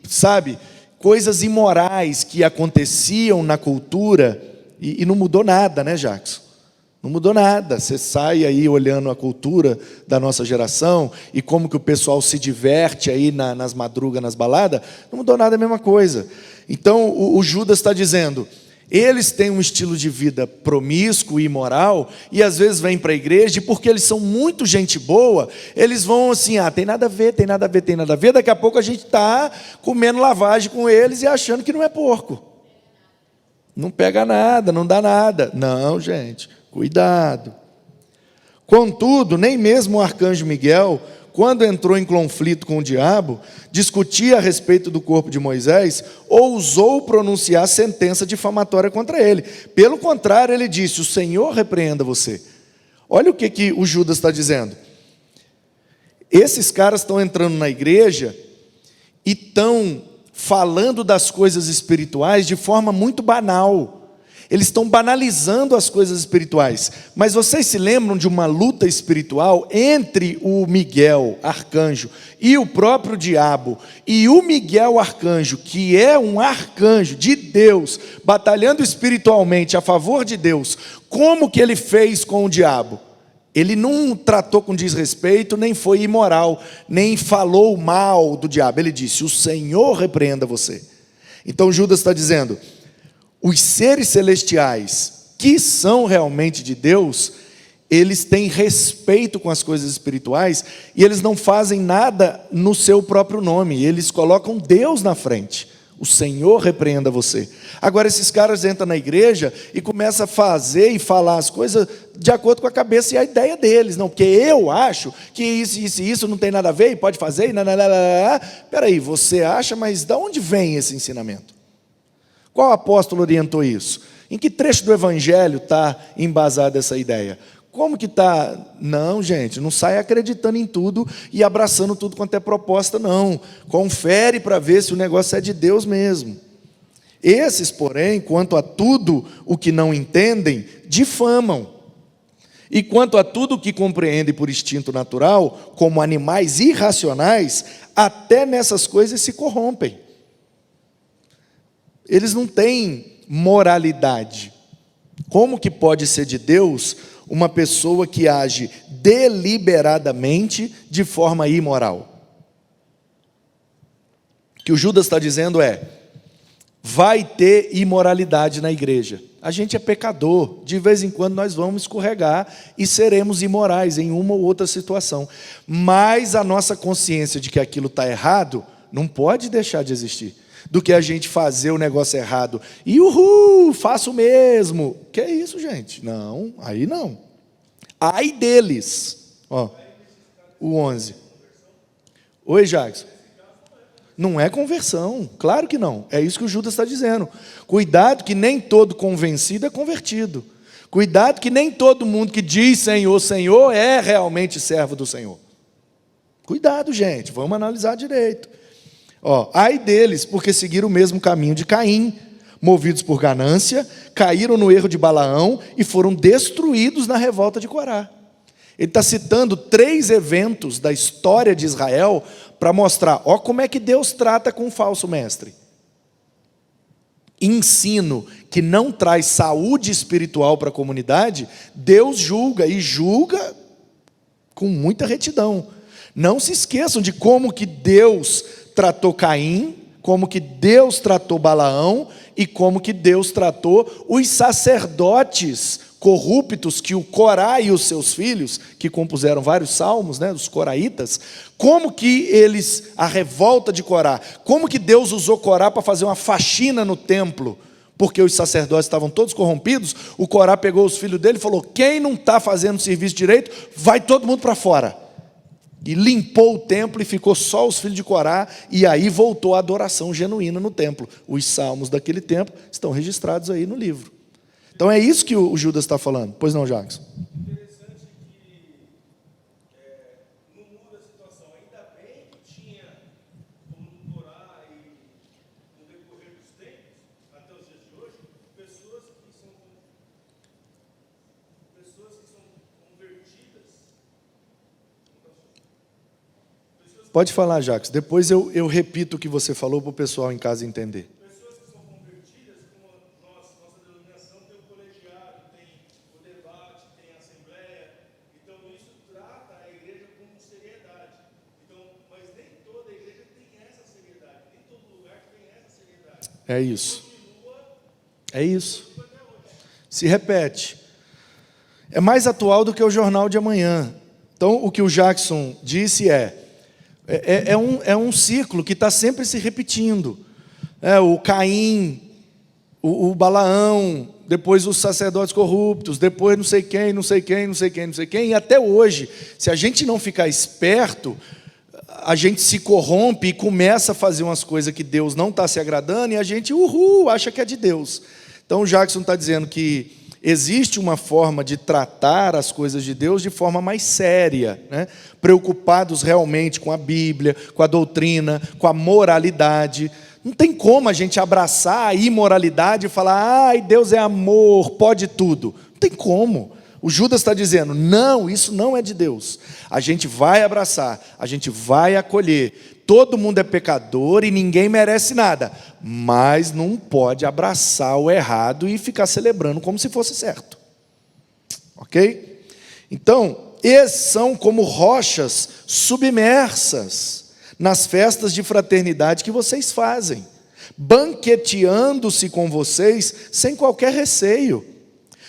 sabe, coisas imorais que aconteciam na cultura. E não mudou nada, né, Jackson? Não mudou nada. Você sai aí olhando a cultura da nossa geração e como que o pessoal se diverte aí nas madrugas, nas baladas, não mudou nada, é a mesma coisa. Então, o Judas está dizendo, eles têm um estilo de vida promíscuo e imoral, e às vezes vêm para a igreja, e porque eles são muito gente boa, eles vão assim, tem nada a ver, tem nada a ver, tem nada a ver, daqui a pouco a gente está comendo lavagem com eles e achando que não é porco. Não pega nada, não dá nada. Não, gente, cuidado. Contudo, nem mesmo o arcanjo Miguel, quando entrou em conflito com o diabo, discutia a respeito do corpo de Moisés, ousou pronunciar sentença difamatória contra ele. Pelo contrário, ele disse, o Senhor repreenda você. Olha o que o Judas está dizendo. Esses caras estão entrando na igreja e estão falando das coisas espirituais de forma muito banal. Eles estão banalizando as coisas espirituais. Mas vocês se lembram de uma luta espiritual entre o Miguel, arcanjo, e o próprio diabo? E o Miguel, arcanjo, que é um arcanjo de Deus, batalhando espiritualmente a favor de Deus, como que ele fez com o diabo? Ele não tratou com desrespeito, nem foi imoral, nem falou mal do diabo. Ele disse: o Senhor repreenda você. Então Judas está dizendo: os seres celestiais, que são realmente de Deus, eles têm respeito com as coisas espirituais, e eles não fazem nada no seu próprio nome, eles colocam Deus na frente. O Senhor repreenda você. Agora esses caras entram na igreja e começam a fazer e falar as coisas de acordo com a cabeça e a ideia deles. Não, porque eu acho que isso não tem nada a ver e pode fazer. Peraí, você acha, mas de onde vem esse ensinamento? Qual apóstolo orientou isso? Em que trecho do evangelho está embasada essa ideia? Como que está? Não, gente, não sai acreditando em tudo e abraçando tudo quanto é proposta, não. Confere para ver se o negócio é de Deus mesmo. Esses, porém, quanto a tudo o que não entendem, difamam. E quanto a tudo o que compreendem por instinto natural, como animais irracionais, até nessas coisas se corrompem. Eles não têm moralidade. Como que pode ser de Deus uma pessoa que age deliberadamente de forma imoral? O que o Judas está dizendo é: vai ter imoralidade na igreja. A gente é pecador, de vez em quando nós vamos escorregar e seremos imorais em uma ou outra situação. Mas a nossa consciência de que aquilo está errado não pode deixar de existir. Do que a gente fazer o negócio errado e faço mesmo. Que é isso, gente? Não, aí não. Ai deles. Ó, o 11. Oi, Jackson. Não é conversão, claro que não. É isso que o Judas está dizendo. Cuidado que nem todo convencido é convertido. Cuidado que nem todo mundo que diz Senhor, Senhor é realmente servo do Senhor. Cuidado, gente, vamos analisar direito. Ó, ai deles, porque seguiram o mesmo caminho de Caim, movidos por ganância, caíram no erro de Balaão e foram destruídos na revolta de Corá. Ele está citando 3 eventos da história de Israel para mostrar, ó, como é que Deus trata com um falso mestre. Ensino que não traz saúde espiritual para a comunidade, Deus julga, e julga com muita retidão. Não se esqueçam de como que Deus tratou Caim, como que Deus tratou Balaão e como que Deus tratou os sacerdotes corruptos que o Corá e os seus filhos, que compuseram vários salmos, né, os coraitas, como que eles, a revolta de Corá, como que Deus usou Corá para fazer uma faxina no templo, porque os sacerdotes estavam todos corrompidos. O Corá pegou os filhos dele e falou: quem não está fazendo o serviço direito, vai todo mundo para fora. E limpou o templo e ficou só os filhos de Corá, e aí voltou a adoração genuína no templo. Os salmos daquele tempo estão registrados aí no livro. Então é isso que o Judas está falando. Pois não, Jackson? Interessante que não muda a situação. Ainda bem que tinha, como no Torá e no decorrer dos tempos, até os dias de hoje, pessoas que são convertidas. Pode falar, Jackson. Depois eu repito o que você falou para o pessoal em casa entender. Pessoas que são convertidas, como nossa denominação tem o colegiado, tem o debate, tem a assembleia. Então isso trata a igreja com seriedade. Então, mas nem toda igreja tem essa seriedade, nem todo lugar tem essa seriedade. É isso. É isso. Se repete. É mais atual do que o jornal de amanhã. Então, o que o Jackson disse é um ciclo que está sempre se repetindo. O Caim, o Balaão, depois os sacerdotes corruptos, depois não sei quem, e até hoje, se a gente não ficar esperto, a gente se corrompe e começa a fazer umas coisas que Deus não está se agradando, e a gente, acha que é de Deus. Então o Jackson está dizendo que existe uma forma de tratar as coisas de Deus de forma mais séria, né? Preocupados realmente com a Bíblia, com a doutrina, com a moralidade. Não tem como a gente abraçar a imoralidade e falar, ai, Deus é amor, pode tudo. Não tem como. O Judas está dizendo, não, isso não é de Deus. A gente vai abraçar, a gente vai acolher. Todo mundo é pecador e ninguém merece nada. Mas não pode abraçar o errado e ficar celebrando como se fosse certo. Ok? Então, esses são como rochas submersas nas festas de fraternidade que vocês fazem, banqueteando-se com vocês sem qualquer receio.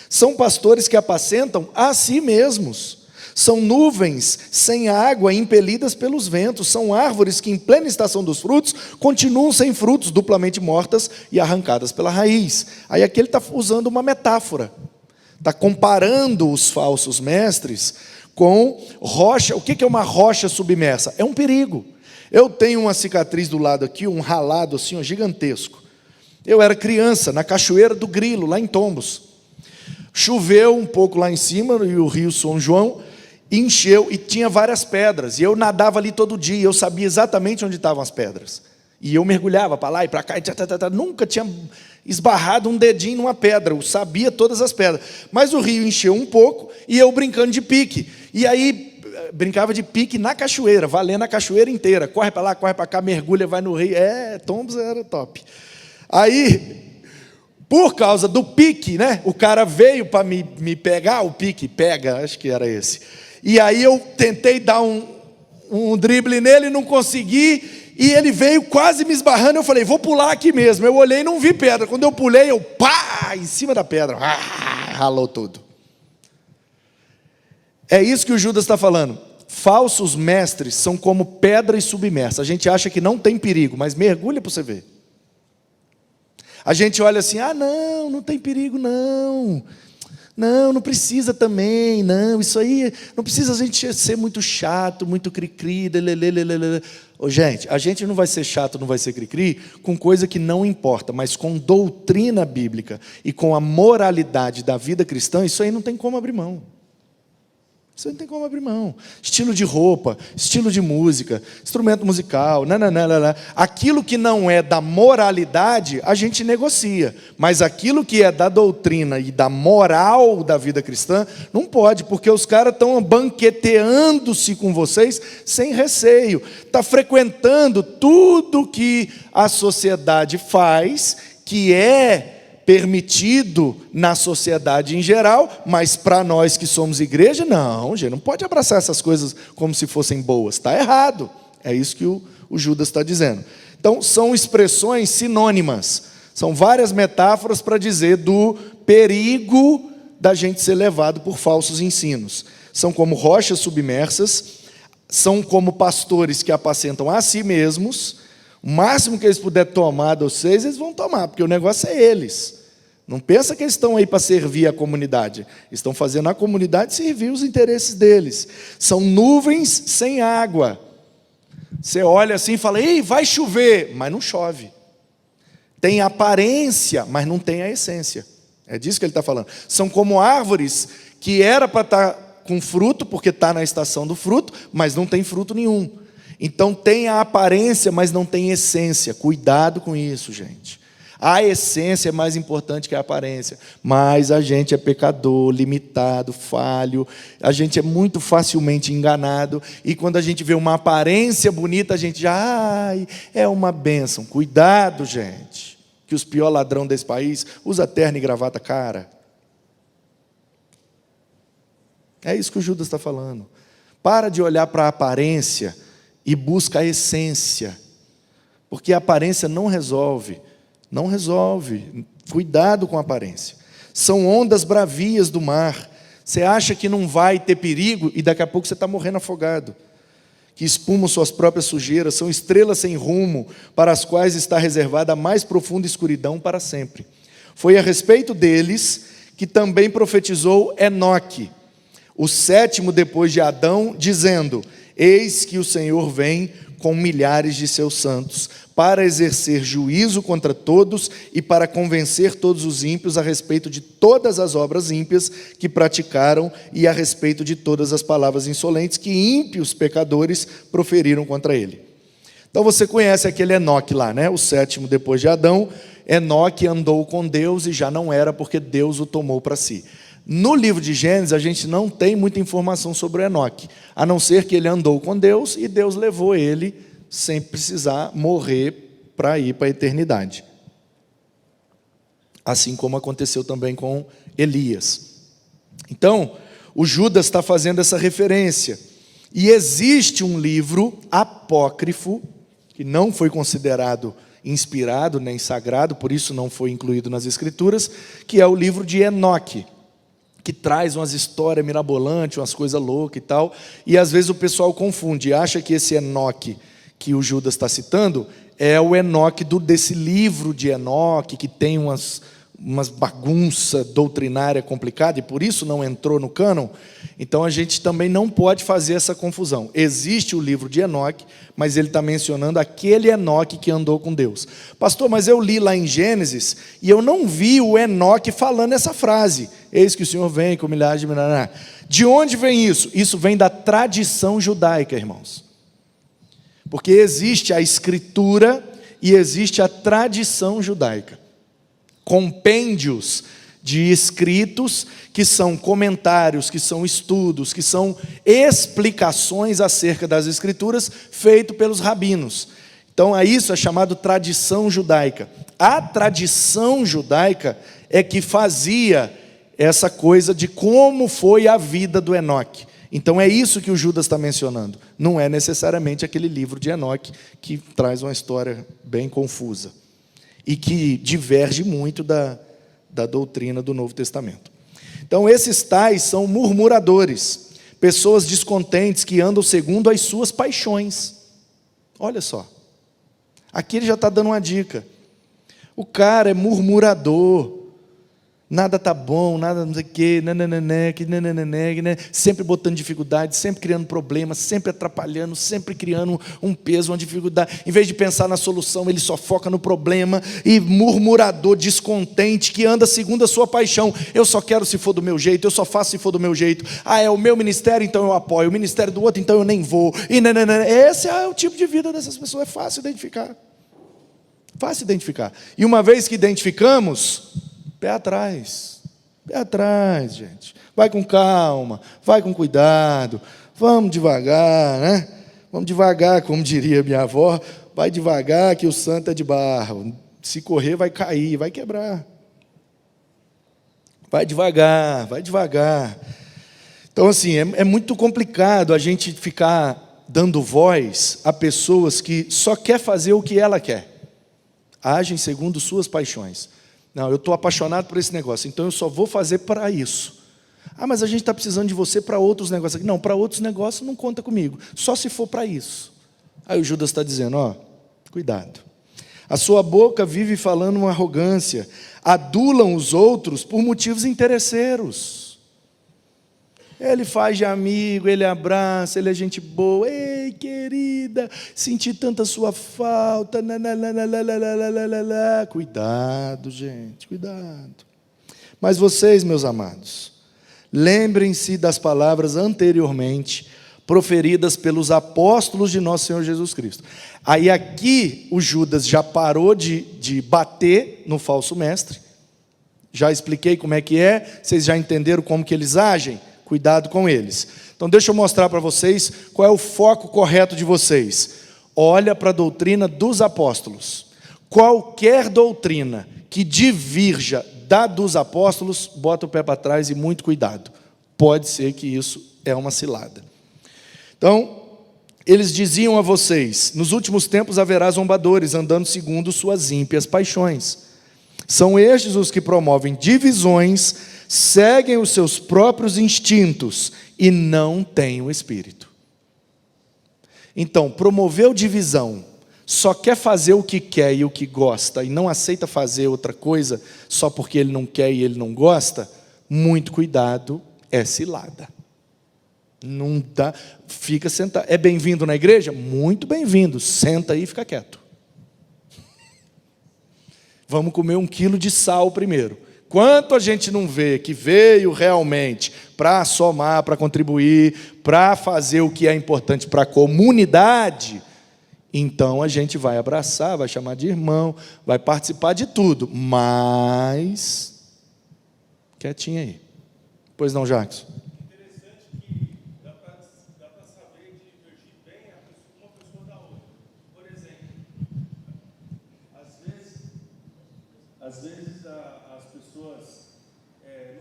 São pastores que apacentam a si mesmos. São nuvens sem água, impelidas pelos ventos. São árvores que, em plena estação dos frutos, continuam sem frutos, duplamente mortas e arrancadas pela raiz. Aí aqui ele está usando uma metáfora. Está comparando os falsos mestres com rocha. O que é uma rocha submersa? É um perigo. Eu tenho uma cicatriz do lado aqui, um ralado assim, gigantesco. Eu era criança, na Cachoeira do Grilo, lá em Tombos. Choveu um pouco lá em cima, e o rio São João encheu, e tinha várias pedras. E eu nadava ali todo dia, eu sabia exatamente onde estavam as pedras. E eu mergulhava para lá e para cá, nunca tinha esbarrado um dedinho numa pedra, eu sabia todas as pedras. Mas o rio encheu um pouco, e eu brincando de pique. E aí, brincava de pique na cachoeira, valendo a cachoeira inteira. Corre para lá, corre para cá, mergulha, vai no rio. Tombos era top. Aí, por causa do pique, né? O cara veio para me pegar, o pique pega, acho que era esse. E aí eu tentei dar um drible nele, não consegui, e ele veio quase me esbarrando. Eu falei, vou pular aqui mesmo. Eu olhei e não vi pedra. Quando eu pulei, eu pá, em cima da pedra, ralou tudo. É isso que o Judas está falando. Falsos mestres são como pedras submersas. A gente acha que não tem perigo, mas mergulha para você ver. A gente olha assim, não tem perigo não. Não precisa também, não. Isso aí, não precisa a gente ser muito chato, muito cri-cri, gente, a gente não vai ser chato, não vai ser cri-cri com coisa que não importa, mas com doutrina bíblica e com a moralidade da vida cristã, isso aí não tem como abrir mão. Isso não tem como abrir mão. Estilo de roupa, estilo de música, instrumento musical, aquilo que não é da moralidade, a gente negocia. Mas aquilo que é da doutrina e da moral da vida cristã, não pode, porque os caras estão banqueteando-se com vocês sem receio. Está frequentando tudo que a sociedade faz, que é permitido na sociedade em geral, mas para nós que somos igreja, não, gente, não pode abraçar essas coisas como se fossem boas, está errado. É isso que o Judas está dizendo. Então, são expressões sinônimas, são várias metáforas para dizer do perigo da gente ser levado por falsos ensinos. São como rochas submersas, são como pastores que apacentam a si mesmos. O máximo que eles puderem tomar de vocês, eles vão tomar, porque o negócio é eles. Não pensa que eles estão aí para servir a comunidade. Estão fazendo a comunidade servir os interesses deles. São nuvens sem água. Você olha assim e fala, ei, vai chover, mas não chove. Tem aparência, mas não tem a essência. É disso que ele está falando. São como árvores que era para estar com fruto, porque está na estação do fruto, mas não tem fruto nenhum. Então tem a aparência, mas não tem essência. Cuidado com isso, gente. A essência é mais importante que a aparência. Mas a gente é pecador, limitado, falho. A gente é muito facilmente enganado. E quando a gente vê uma aparência bonita, a gente já, é uma bênção. Cuidado, gente. Que os pior ladrão desse país usa terno e gravata cara. É isso que o Judas está falando. Para de olhar para a aparência e busca a essência, porque a aparência não resolve, cuidado com a aparência. São ondas bravias do mar, você acha que não vai ter perigo, e daqui a pouco você está morrendo afogado, que espumam suas próprias sujeiras, são estrelas sem rumo, para as quais está reservada a mais profunda escuridão para sempre. Foi a respeito deles que também profetizou Enoque, o sétimo depois de Adão, dizendo, eis que o Senhor vem com milhares de seus santos, para exercer juízo contra todos e para convencer todos os ímpios a respeito de todas as obras ímpias que praticaram e a respeito de todas as palavras insolentes que ímpios pecadores proferiram contra ele. Então você conhece aquele Enoque lá, né? O sétimo depois de Adão. Enoque andou com Deus e já não era, porque Deus o tomou para si. No livro de Gênesis a gente não tem muita informação sobre o Enoque, a não ser que ele andou com Deus e Deus levou ele sem precisar morrer para ir para a eternidade. Assim como aconteceu também com Elias. Então, o Judas está fazendo essa referência. E existe um livro apócrifo, que não foi considerado inspirado nem sagrado, por isso não foi incluído nas Escrituras, que é o livro de Enoque, que traz umas histórias mirabolantes, umas coisas loucas e tal, e às vezes o pessoal confunde, acha que esse Enoque que o Judas está citando é o Enoque desse livro de Enoque, que tem umas bagunça doutrinária complicada, e por isso não entrou no cânon. Então a gente também não pode fazer essa confusão. Existe o livro de Enoque, mas ele está mencionando aquele Enoque que andou com Deus. Pastor, mas eu li lá em Gênesis, e eu não vi o Enoque falando essa frase, eis que o Senhor vem com milhares de milhares. De onde vem isso? Isso vem da tradição judaica, irmãos. Porque existe a escritura e existe a tradição judaica. Compêndios de escritos que são comentários, que são estudos, que são explicações acerca das escrituras feito pelos rabinos. Então, isso é chamado tradição judaica. A tradição judaica é que fazia essa coisa de como foi a vida do Enoque. Então é isso que o Judas está mencionando. Não é necessariamente aquele livro de Enoque que traz uma história bem confusa e que diverge muito da doutrina do Novo Testamento. Então esses tais são murmuradores, pessoas descontentes que andam segundo as suas paixões. Olha só, aqui ele já está dando uma dica. O cara é murmurador, nada tá bom, nada não sei o quê, sempre botando dificuldade, sempre criando problemas, sempre atrapalhando, sempre criando um peso, uma dificuldade. Em vez de pensar na solução, ele só foca no problema. E murmurador, descontente, que anda segundo a sua paixão. Eu só quero se for do meu jeito, eu só faço se for do meu jeito. Ah, é o meu ministério, então eu apoio. O ministério do outro, então eu nem vou. Esse é o tipo de vida dessas pessoas, é fácil identificar. Fácil identificar. E uma vez que identificamos, pé atrás, gente. Vai com calma, vai com cuidado, vamos devagar, né? Vamos devagar, como diria minha avó, vai devagar que o santo é de barro. Se correr vai cair, vai quebrar. Vai devagar, vai devagar. Então assim, é muito complicado a gente ficar dando voz a pessoas que só quer fazer o que ela quer. Agem segundo suas paixões. Não, eu estou apaixonado por esse negócio, então eu só vou fazer para isso. Ah, mas a gente está precisando de você para outros negócios aqui. Não, para outros negócios não conta comigo, só se for para isso. Aí o Judas está dizendo, ó, cuidado. A sua boca vive falando uma arrogância, adulam os outros por motivos interesseiros. Ele faz de amigo, ele abraça, ele é gente boa. Ei, querida, senti tanta sua falta. Cuidado, gente, cuidado. Mas vocês, meus amados, lembrem-se das palavras anteriormente proferidas pelos apóstolos de nosso Senhor Jesus Cristo. Aí aqui o Judas já parou de bater no falso mestre. Já expliquei como é que é, vocês já entenderam como que eles agem? Cuidado com eles. Então deixa eu mostrar para vocês qual é o foco correto de vocês. Olha para a doutrina dos apóstolos. Qualquer doutrina que divirja da dos apóstolos, bota o pé para trás e muito cuidado. Pode ser que isso é uma cilada. Então, eles diziam a vocês, nos últimos tempos haverá zombadores, andando segundo suas ímpias paixões. São estes os que promovem divisões, seguem os seus próprios instintos e não têm o Espírito. Então, promoveu divisão, só quer fazer o que quer e o que gosta, e não aceita fazer outra coisa só porque ele não quer e ele não gosta, muito cuidado, é cilada. Não dá, fica sentado. É bem-vindo na igreja? Muito bem-vindo, senta aí e fica quieto. Vamos comer 1 quilo de sal primeiro. Quanto a gente não vê que veio realmente para somar, para contribuir, para fazer o que é importante para a comunidade, Então a gente vai abraçar, vai chamar de irmão, vai participar de tudo, mas quietinho aí. Pois não, Jackson? Interessante que dá para saber divergir bem uma pessoa da outra. Por exemplo, às vezes as pessoas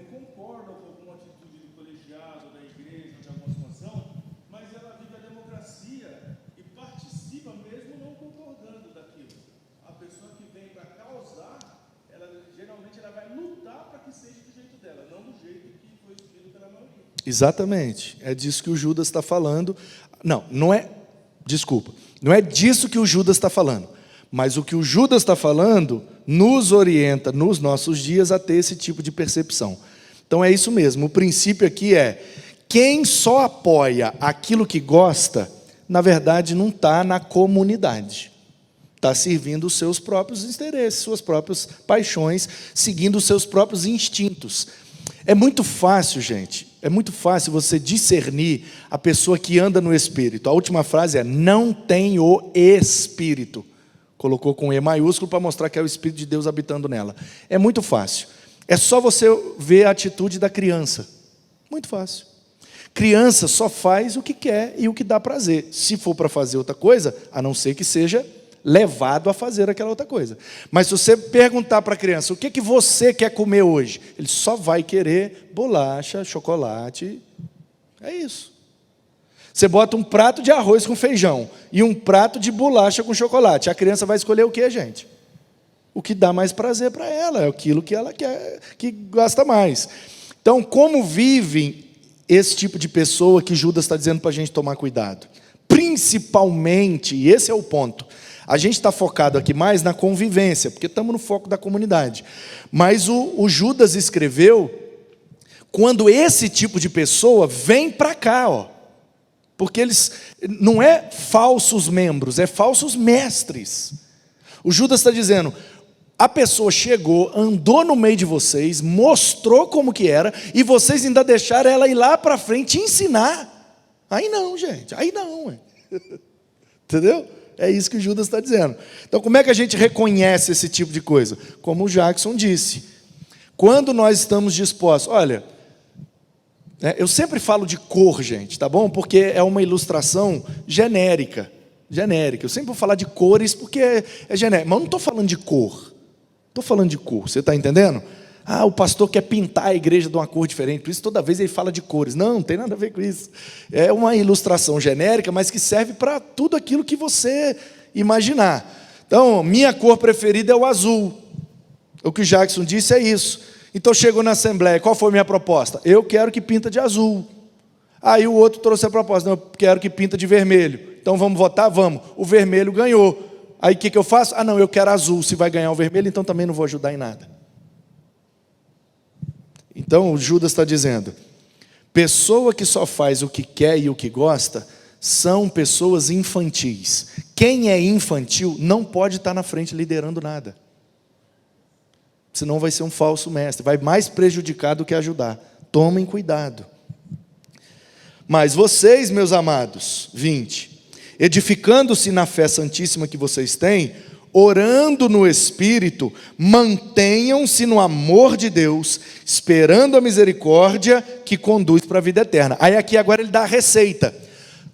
não concordam com alguma atitude do colegiado, da igreja, de alguma situação, mas ela vive a democracia e participa mesmo não concordando daquilo. A pessoa que vem para causar, geralmente ela vai lutar para que seja do jeito dela, não do jeito que foi escolhido pela maioria. Exatamente, é disso que o Judas está falando. Não é disso que o Judas está falando, mas o que o Judas está falando nos orienta, nos nossos dias, a ter esse tipo de percepção. Então é isso mesmo, o princípio aqui é, quem só apoia aquilo que gosta, na verdade não está na comunidade, está servindo os seus próprios interesses, suas próprias paixões, seguindo os seus próprios instintos. É muito fácil, gente, é muito fácil você discernir a pessoa que anda no Espírito. A última frase é, não tem o Espírito. Colocou com E maiúsculo para mostrar que é o Espírito de Deus habitando nela. É muito fácil. É só você ver a atitude da criança. Muito fácil. Criança só faz o que quer e o que dá prazer. Se for para fazer outra coisa, a não ser que seja levado a fazer aquela outra coisa. Mas se você perguntar para a criança, o que você quer comer hoje? Ele só vai querer bolacha, chocolate. É isso. Você bota um prato de arroz com feijão e um prato de bolacha com chocolate. A criança vai escolher o que, gente? O que dá mais prazer para ela, é aquilo que ela quer, que gosta mais. Então, como vivem esse tipo de pessoa que Judas está dizendo para a gente tomar cuidado? Principalmente, e esse é o ponto, a gente está focado aqui mais na convivência, porque estamos no foco da comunidade. Mas o Judas escreveu quando esse tipo de pessoa vem para cá, ó. Porque eles, não é falsos membros, é falsos mestres. O Judas está dizendo, a pessoa chegou, andou no meio de vocês, mostrou como que era, e vocês ainda deixaram ela ir lá para frente e ensinar. Aí não, gente, aí não. Entendeu? É isso que o Judas está dizendo. Então como é que a gente reconhece esse tipo de coisa? Como o Jackson disse, quando nós estamos dispostos, olha... eu sempre falo de cor, gente, tá bom? Porque é uma ilustração genérica. Eu sempre vou falar de cores porque é genérico. Mas eu não estou falando de cor. Estou falando de cor, você está entendendo? O pastor quer pintar a igreja de uma cor diferente, por isso toda vez ele fala de cores. Não tem nada a ver com isso. É uma ilustração genérica, mas que serve para tudo aquilo que você imaginar. Então, minha cor preferida é o azul. O que o Jackson disse é isso. Então chegou na assembleia, qual foi a minha proposta? Eu quero que pinta de azul. Aí o outro trouxe a proposta, não, eu quero que pinta de vermelho. Então vamos votar? Vamos. O vermelho ganhou. Aí o que eu faço? Não, eu quero azul. Se vai ganhar o vermelho, então também não vou ajudar em nada. Então o Judas está dizendo, pessoa que só faz o que quer e o que gosta, são pessoas infantis. Quem é infantil não pode estar na frente liderando nada. Senão vai ser um falso mestre, vai mais prejudicar do que ajudar. Tomem cuidado. Mas vocês, meus amados, 20, edificando-se na fé santíssima que vocês têm, orando no Espírito, mantenham-se no amor de Deus, esperando a misericórdia que conduz para a vida eterna. Aí aqui agora ele dá a receita.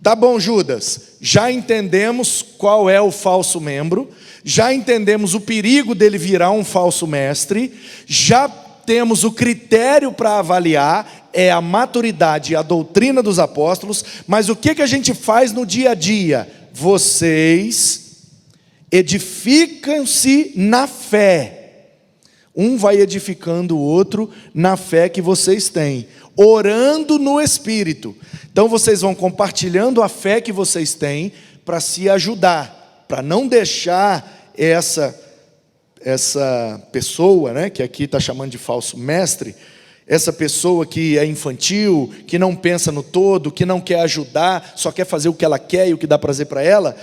Tá bom, Judas, já entendemos qual é o falso membro, já entendemos o perigo dele virar um falso mestre, já temos o critério para avaliar, é a maturidade e a doutrina dos apóstolos, mas o que a gente faz no dia a dia? Vocês edificam-se na fé. Um vai edificando o outro na fé que vocês têm, orando no Espírito. Então vocês vão compartilhando a fé que vocês têm para se ajudar, para não deixar essa pessoa, né, que aqui está chamando de falso mestre, essa pessoa que é infantil, que não pensa no todo, que não quer ajudar, só quer fazer o que ela quer e o que dá prazer para ela.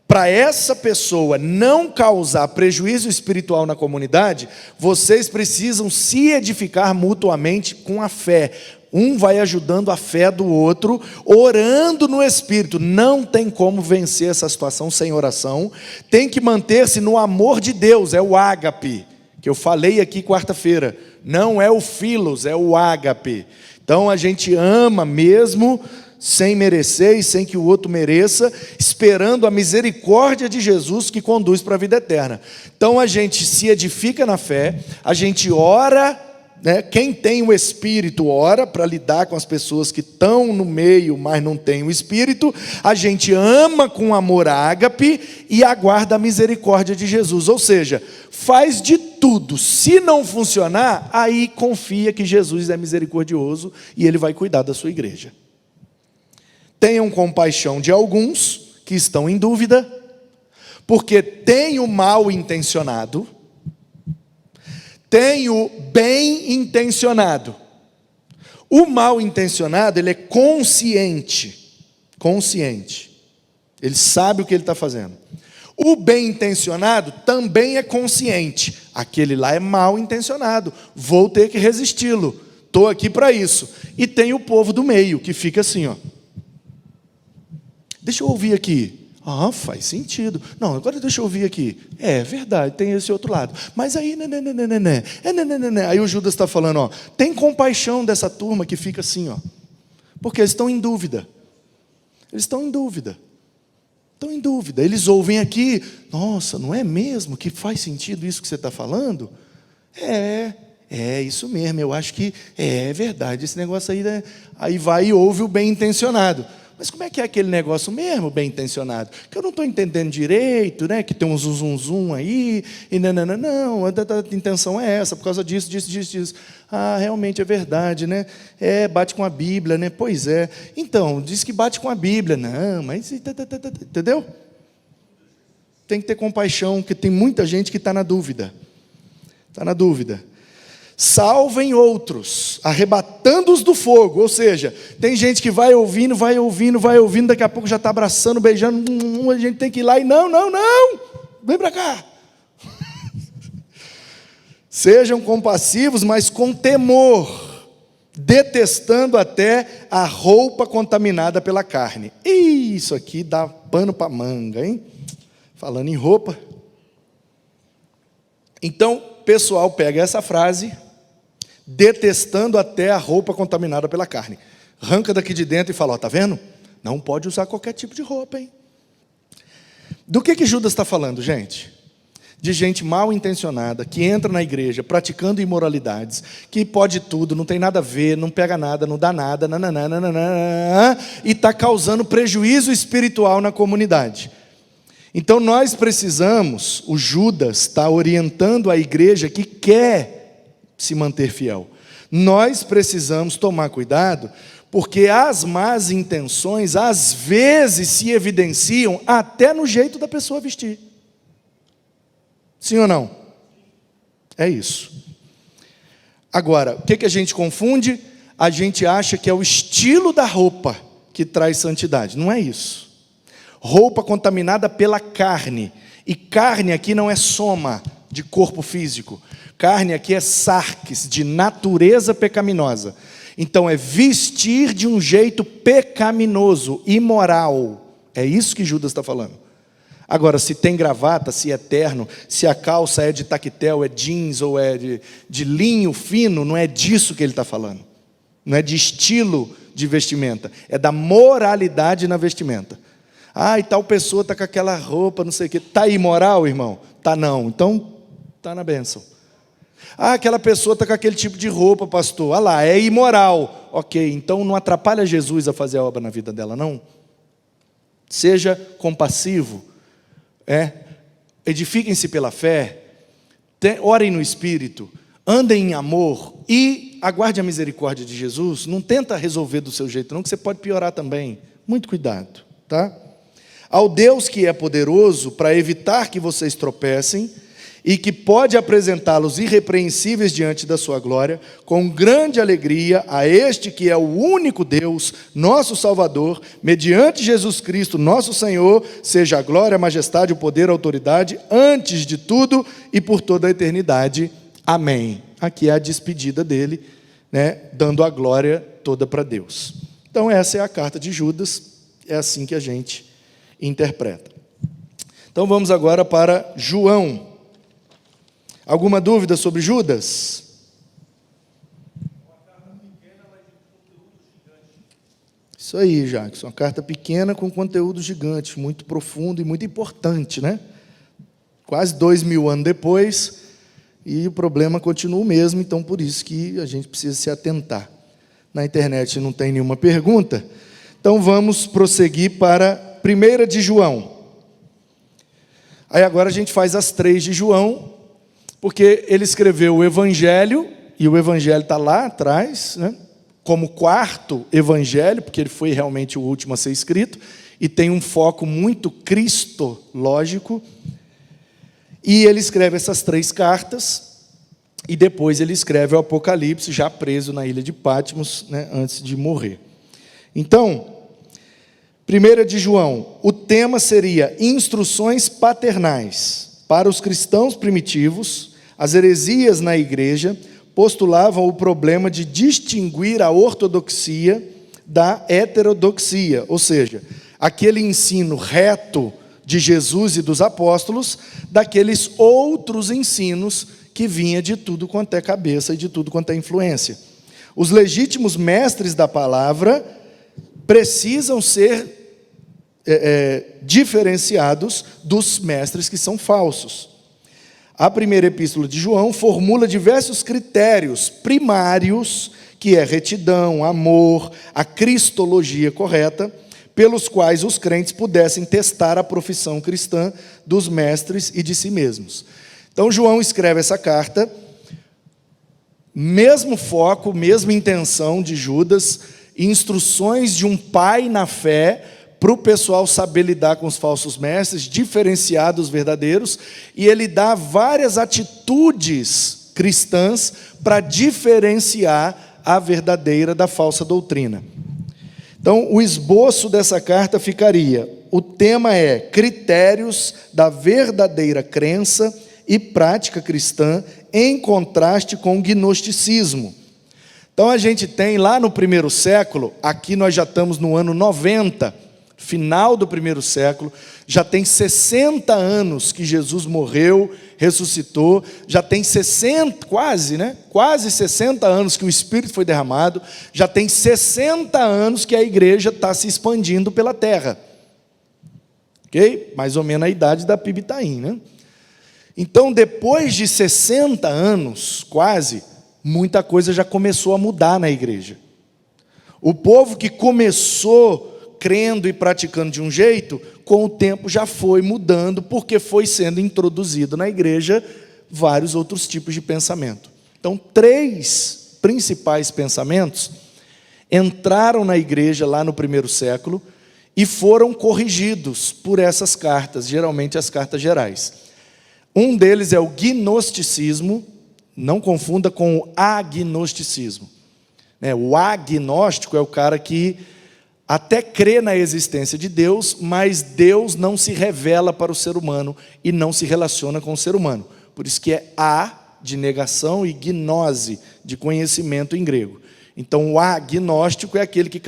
Para essa pessoa não causar prejuízo espiritual na comunidade, vocês precisam se edificar mutuamente com a fé. Um vai ajudando a fé do outro, orando no Espírito. Não tem como vencer essa situação sem oração. Tem que manter-se no amor de Deus, é o ágape, que eu falei aqui quarta-feira. Não é o filos, é o ágape. Então a gente ama mesmo, sem merecer e sem que o outro mereça, esperando a misericórdia de Jesus que conduz para a vida eterna. Então a gente se edifica na fé, a gente ora, né? Quem tem o Espírito ora para lidar com as pessoas que estão no meio, mas não tem o Espírito. A gente ama com amor ágape e aguarda a misericórdia de Jesus. Ou seja, faz de tudo. Se não funcionar, aí confia que Jesus é misericordioso e Ele vai cuidar da sua igreja. Tenham compaixão de alguns que estão em dúvida, porque tem o mal intencionado, tem o bem intencionado. O mal intencionado, ele é consciente. Ele sabe o que ele está fazendo. O bem intencionado também é consciente. Aquele lá é mal intencionado. Vou ter que resisti-lo. Estou aqui para isso. E tem o povo do meio, que fica assim, ó. Deixa eu ouvir aqui. Ah, faz sentido. Não, agora deixa eu ouvir aqui. É verdade, tem esse outro lado. Mas aí, aí o Judas está falando, ó, tem compaixão dessa turma que fica assim, ó, porque eles estão em dúvida. Estão em dúvida. Eles ouvem aqui, nossa, não é mesmo que faz sentido isso que você está falando? É isso mesmo, eu acho que é verdade, esse negócio aí, né? Aí vai e ouve o bem intencionado. Mas como é que é aquele negócio mesmo, bem intencionado? Que eu não estou entendendo direito, né? Que tem um zum aí, e não, a intenção é essa, por causa disso. Ah, realmente é verdade, né? Bate com a Bíblia, né? Pois é. Então, diz que bate com a Bíblia. Não, mas... Entendeu? Tem que ter compaixão, porque tem muita gente que está na dúvida. Salvem outros, arrebatando-os do fogo. Ou seja, tem gente que vai ouvindo, daqui a pouco já está abraçando, beijando, a gente tem que ir lá e não, vem para cá. Sejam compassivos, mas com temor, detestando até a roupa contaminada pela carne. E isso aqui dá pano para manga, hein? Falando em roupa. Então, o pessoal pega essa frase, detestando até a roupa contaminada pela carne. Arranca daqui de dentro e fala, ó, tá vendo? Não pode usar qualquer tipo de roupa, hein? Do que Judas está falando, gente? De gente mal intencionada, que entra na igreja praticando imoralidades, que pode tudo, não tem nada a ver, não pega nada, não dá nada, e está causando prejuízo espiritual na comunidade. Então nós precisamos, o Judas está orientando a igreja que quer se manter fiel. Nós precisamos tomar cuidado, porque as más intenções, às vezes, se evidenciam até no jeito da pessoa vestir. Sim ou não? É isso. Agora, o que a gente confunde? A gente acha que é o estilo da roupa que traz santidade. Não é isso. Roupa contaminada pela carne. E carne aqui não é soma de corpo físico. Carne aqui é sarx, de natureza pecaminosa. Então é vestir de um jeito pecaminoso, imoral. É isso que Judas está falando. Agora, se tem gravata, se é terno, se a calça é de tactel, é jeans ou é de linho fino, não é disso que ele está falando. Não é de estilo de vestimenta, é da moralidade na vestimenta. Ah, e tal pessoa está com aquela roupa, não sei o quê. Está imoral, irmão? Está não. Então, está na bênção. Ah, aquela pessoa está com aquele tipo de roupa, pastor. Ah lá, é imoral. Ok, então não atrapalha Jesus a fazer a obra na vida dela, não? Seja compassivo. Edifiquem-se pela fé. Orem no Espírito. Andem em amor. E aguarde a misericórdia de Jesus. Não tenta resolver do seu jeito, não, que você pode piorar também. Muito cuidado, tá? Ao Deus que é poderoso para evitar que vocês tropecem, e que pode apresentá-los irrepreensíveis diante da sua glória, com grande alegria, a este que é o único Deus, nosso Salvador, mediante Jesus Cristo, nosso Senhor, seja a glória, a majestade, o poder, a autoridade, antes de tudo e por toda a eternidade. Amém. Aqui é a despedida dele, né, dando a glória toda para Deus. Então essa é a carta de Judas, é assim que a gente interpreta. Então vamos agora para João. Alguma dúvida sobre Judas? Isso aí, Jackson, uma carta pequena com conteúdo gigante, muito profundo e muito importante, né? Quase 2000 anos depois, e o problema continua o mesmo, então por isso que a gente precisa se atentar. Na internet não tem nenhuma pergunta, então vamos prosseguir para 1 de João. Aí agora a gente faz as 3 de João, porque ele escreveu o Evangelho, e o Evangelho está lá atrás, né? Como 4º evangelho, porque ele foi realmente o último a ser escrito, e tem um foco muito cristológico, e ele escreve essas 3 cartas, e depois ele escreve o Apocalipse, já preso na ilha de Patmos, né, antes de morrer. Então, 1 de João, o tema seria instruções paternais para os cristãos primitivos. As heresias na igreja postulavam o problema de distinguir a ortodoxia da heterodoxia, ou seja, aquele ensino reto de Jesus e dos apóstolos, daqueles outros ensinos que vinha de tudo quanto é cabeça e de tudo quanto é influência. Os legítimos mestres da palavra precisam ser diferenciados dos mestres que são falsos. A primeira epístola de João formula diversos critérios primários, que é retidão, amor, a cristologia correta, pelos quais os crentes pudessem testar a profissão cristã dos mestres e de si mesmos. Então João escreve essa carta, mesmo foco, mesma intenção de Judas, instruções de um pai na fé, para o pessoal saber lidar com os falsos mestres, diferenciar dos verdadeiros, e ele dá várias atitudes cristãs para diferenciar a verdadeira da falsa doutrina. Então, o esboço dessa carta ficaria: o tema é critérios da verdadeira crença e prática cristã, em contraste com o gnosticismo. Então, a gente tem lá no 1º século, aqui nós já estamos no ano 90, final do 1º século, já tem 60 anos que Jesus morreu, ressuscitou, já tem 60, quase 60 anos que o Espírito foi derramado, já tem 60 anos que a igreja está se expandindo pela terra. Ok? Mais ou menos a idade da PIB Itaim, né? Então, depois de 60 anos, quase, muita coisa já começou a mudar na igreja. O povo que começou crendo e praticando de um jeito, com o tempo já foi mudando, porque foi sendo introduzido na igreja vários outros tipos de pensamento. Então, 3 principais pensamentos entraram na igreja lá no 1º século e foram corrigidos por essas cartas, geralmente as cartas gerais. Um deles é o gnosticismo, não confunda com o agnosticismo. O agnóstico é o cara que até crê na existência de Deus, mas Deus não se revela para o ser humano e não se relaciona com o ser humano. Por isso que é a de negação e gnose de conhecimento em grego. Então o agnóstico é aquele que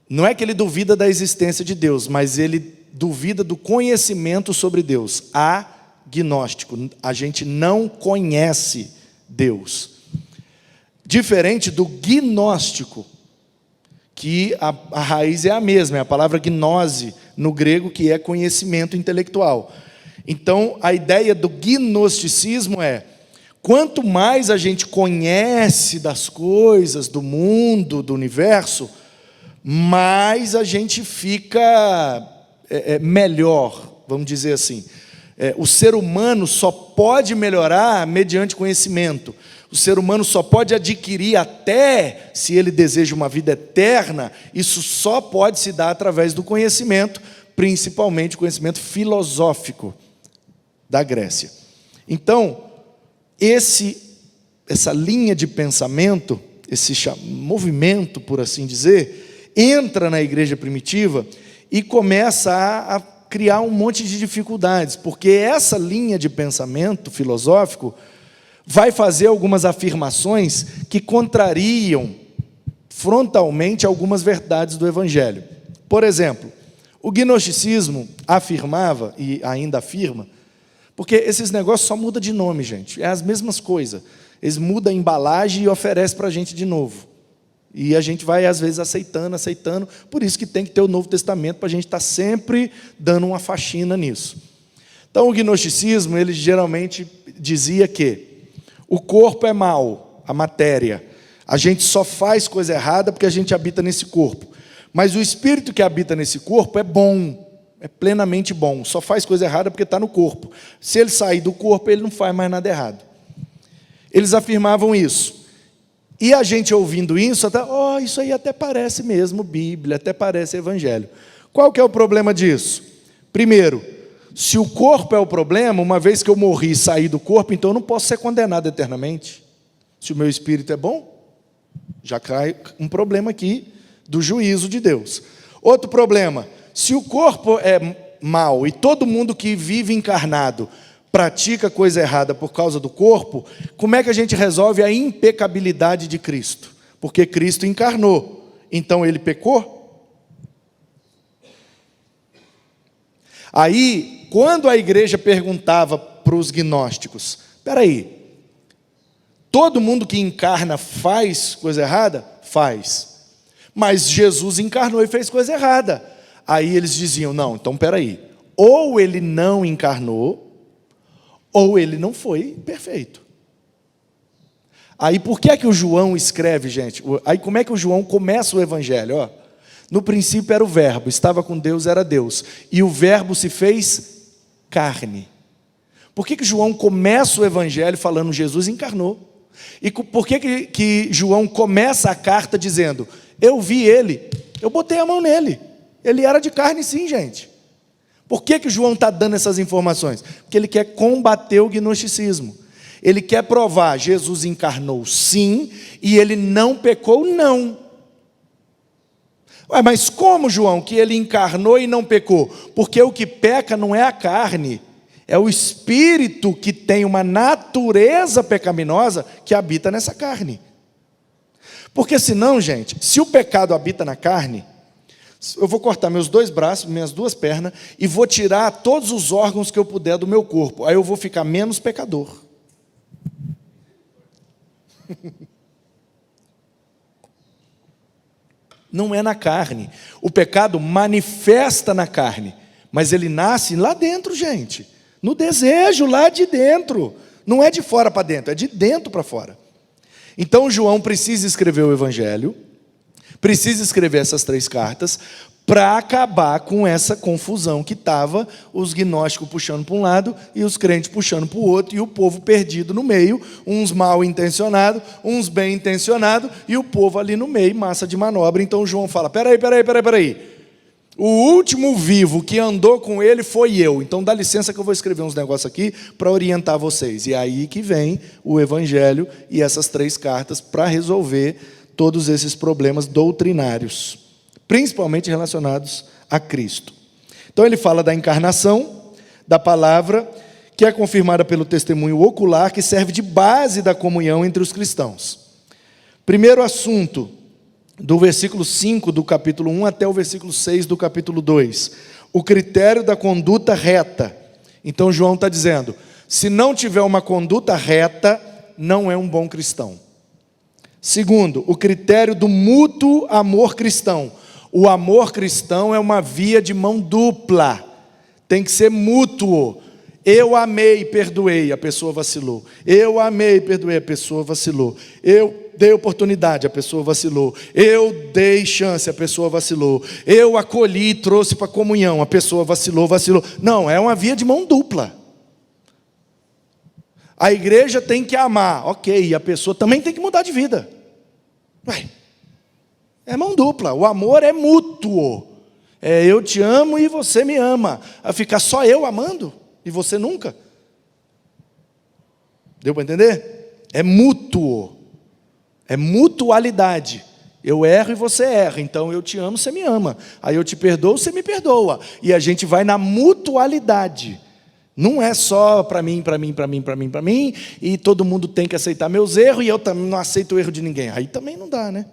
não é que ele duvida da existência de Deus, mas ele duvida do conhecimento sobre Deus. Agnóstico, a gente não conhece Deus. Diferente do gnóstico, que a raiz é a mesma, é a palavra gnose no grego, que é conhecimento intelectual. Então, a ideia do gnosticismo é: quanto mais a gente conhece das coisas, do mundo, do universo, mais a gente fica melhor, vamos dizer assim. O ser humano só pode melhorar mediante conhecimento. O ser humano só pode adquirir, até se ele deseja uma vida eterna, isso só pode se dar através do conhecimento, principalmente o conhecimento filosófico da Grécia. Então, essa linha de pensamento, esse movimento, por assim dizer, entra na igreja primitiva e começa a criar um monte de dificuldades, porque essa linha de pensamento filosófico vai fazer algumas afirmações que contrariam frontalmente algumas verdades do Evangelho. Por exemplo, o gnosticismo afirmava, e ainda afirma, porque esses negócios só mudam de nome, gente, é as mesmas coisas. Eles mudam a embalagem e oferecem para a gente de novo. E a gente vai, às vezes, aceitando. Por isso que tem que ter o Novo Testamento, para a gente estar sempre dando uma faxina nisso. Então, o gnosticismo, ele geralmente dizia que o corpo é mau, a matéria. A gente só faz coisa errada porque a gente habita nesse corpo. Mas o espírito que habita nesse corpo é bom, é plenamente bom. Só faz coisa errada porque está no corpo. Se ele sair do corpo, ele não faz mais nada errado. Eles afirmavam isso. E a gente ouvindo isso, até, isso aí até parece mesmo Bíblia, até parece Evangelho. Qual que é o problema disso? Primeiro, se o corpo é o problema, uma vez que eu morri e saí do corpo, então eu não posso ser condenado eternamente. Se o meu espírito é bom, já cai um problema aqui do juízo de Deus. Outro problema, se o corpo é mau e todo mundo que vive encarnado pratica coisa errada por causa do corpo, como é que a gente resolve a impecabilidade de Cristo? Porque Cristo encarnou, então ele pecou? Aí, quando a igreja perguntava para os gnósticos, espera aí, todo mundo que encarna faz coisa errada? Faz. Mas Jesus encarnou e fez coisa errada. Aí eles diziam, não, então espera aí, ou ele não encarnou, ou ele não foi perfeito. Aí por que é que o João escreve, gente? Aí como é que o João começa o Evangelho? No princípio era o verbo, estava com Deus, era Deus. E o verbo se fez carne. Por que João começa o Evangelho falando Jesus encarnou? E por que João começa a carta dizendo, eu vi ele, eu botei a mão nele. Ele era de carne sim, gente. Por que João está dando essas informações? Porque ele quer combater o gnosticismo. Ele quer provar, Jesus encarnou sim, e ele não pecou não. Mas como, João, que ele encarnou e não pecou? Porque o que peca não é a carne, é o espírito que tem uma natureza pecaminosa que habita nessa carne. Porque senão, gente, se o pecado habita na carne, eu vou cortar meus 2 braços, minhas 2 pernas, e vou tirar todos os órgãos que eu puder do meu corpo. Aí eu vou ficar menos pecador. Não é na carne. O pecado manifesta na carne, mas ele nasce lá dentro, gente. No desejo, lá de dentro. Não é de fora para dentro, é de dentro para fora. Então João precisa escrever o Evangelho, precisa escrever essas 3 cartas para acabar com essa confusão que estava os gnósticos puxando para um lado e os crentes puxando para o outro e o povo perdido no meio, uns mal intencionados, uns bem intencionados e o povo ali no meio, massa de manobra. Então João fala, peraí, o último vivo que andou com ele foi eu, então dá licença que eu vou escrever uns negócios aqui para orientar vocês. E aí que vem o Evangelho e essas 3 cartas para resolver todos esses problemas doutrinários, principalmente relacionados a Cristo. Então ele fala da encarnação, da palavra, que é confirmada pelo testemunho ocular, que serve de base da comunhão entre os cristãos. Primeiro assunto, do versículo 5 do capítulo 1 até o versículo 6 do capítulo 2, o critério da conduta reta. Então João está dizendo, se não tiver uma conduta reta, não é um bom cristão. Segundo, o critério do mútuo amor cristão. O amor cristão é uma via de mão dupla, tem que ser mútuo. Eu amei, perdoei, a pessoa vacilou. Eu amei, perdoei, a pessoa vacilou. Eu dei oportunidade, a pessoa vacilou. Eu dei chance, a pessoa vacilou. Eu acolhi e trouxe para a comunhão, a pessoa vacilou. Não, é uma via de mão dupla. A igreja tem que amar, ok, e a pessoa também tem que mudar de vida. É mão dupla, o amor é mútuo. É eu te amo e você me ama. A ficar só eu amando e você nunca. Deu para entender? É mútuo, é mutualidade. Eu erro e você erra, então eu te amo, você me ama. Aí eu te perdoo, você me perdoa. E a gente vai na mutualidade. Não é só para mim, e todo mundo tem que aceitar meus erros, e eu também não aceito o erro de ninguém. Aí também não dá, né?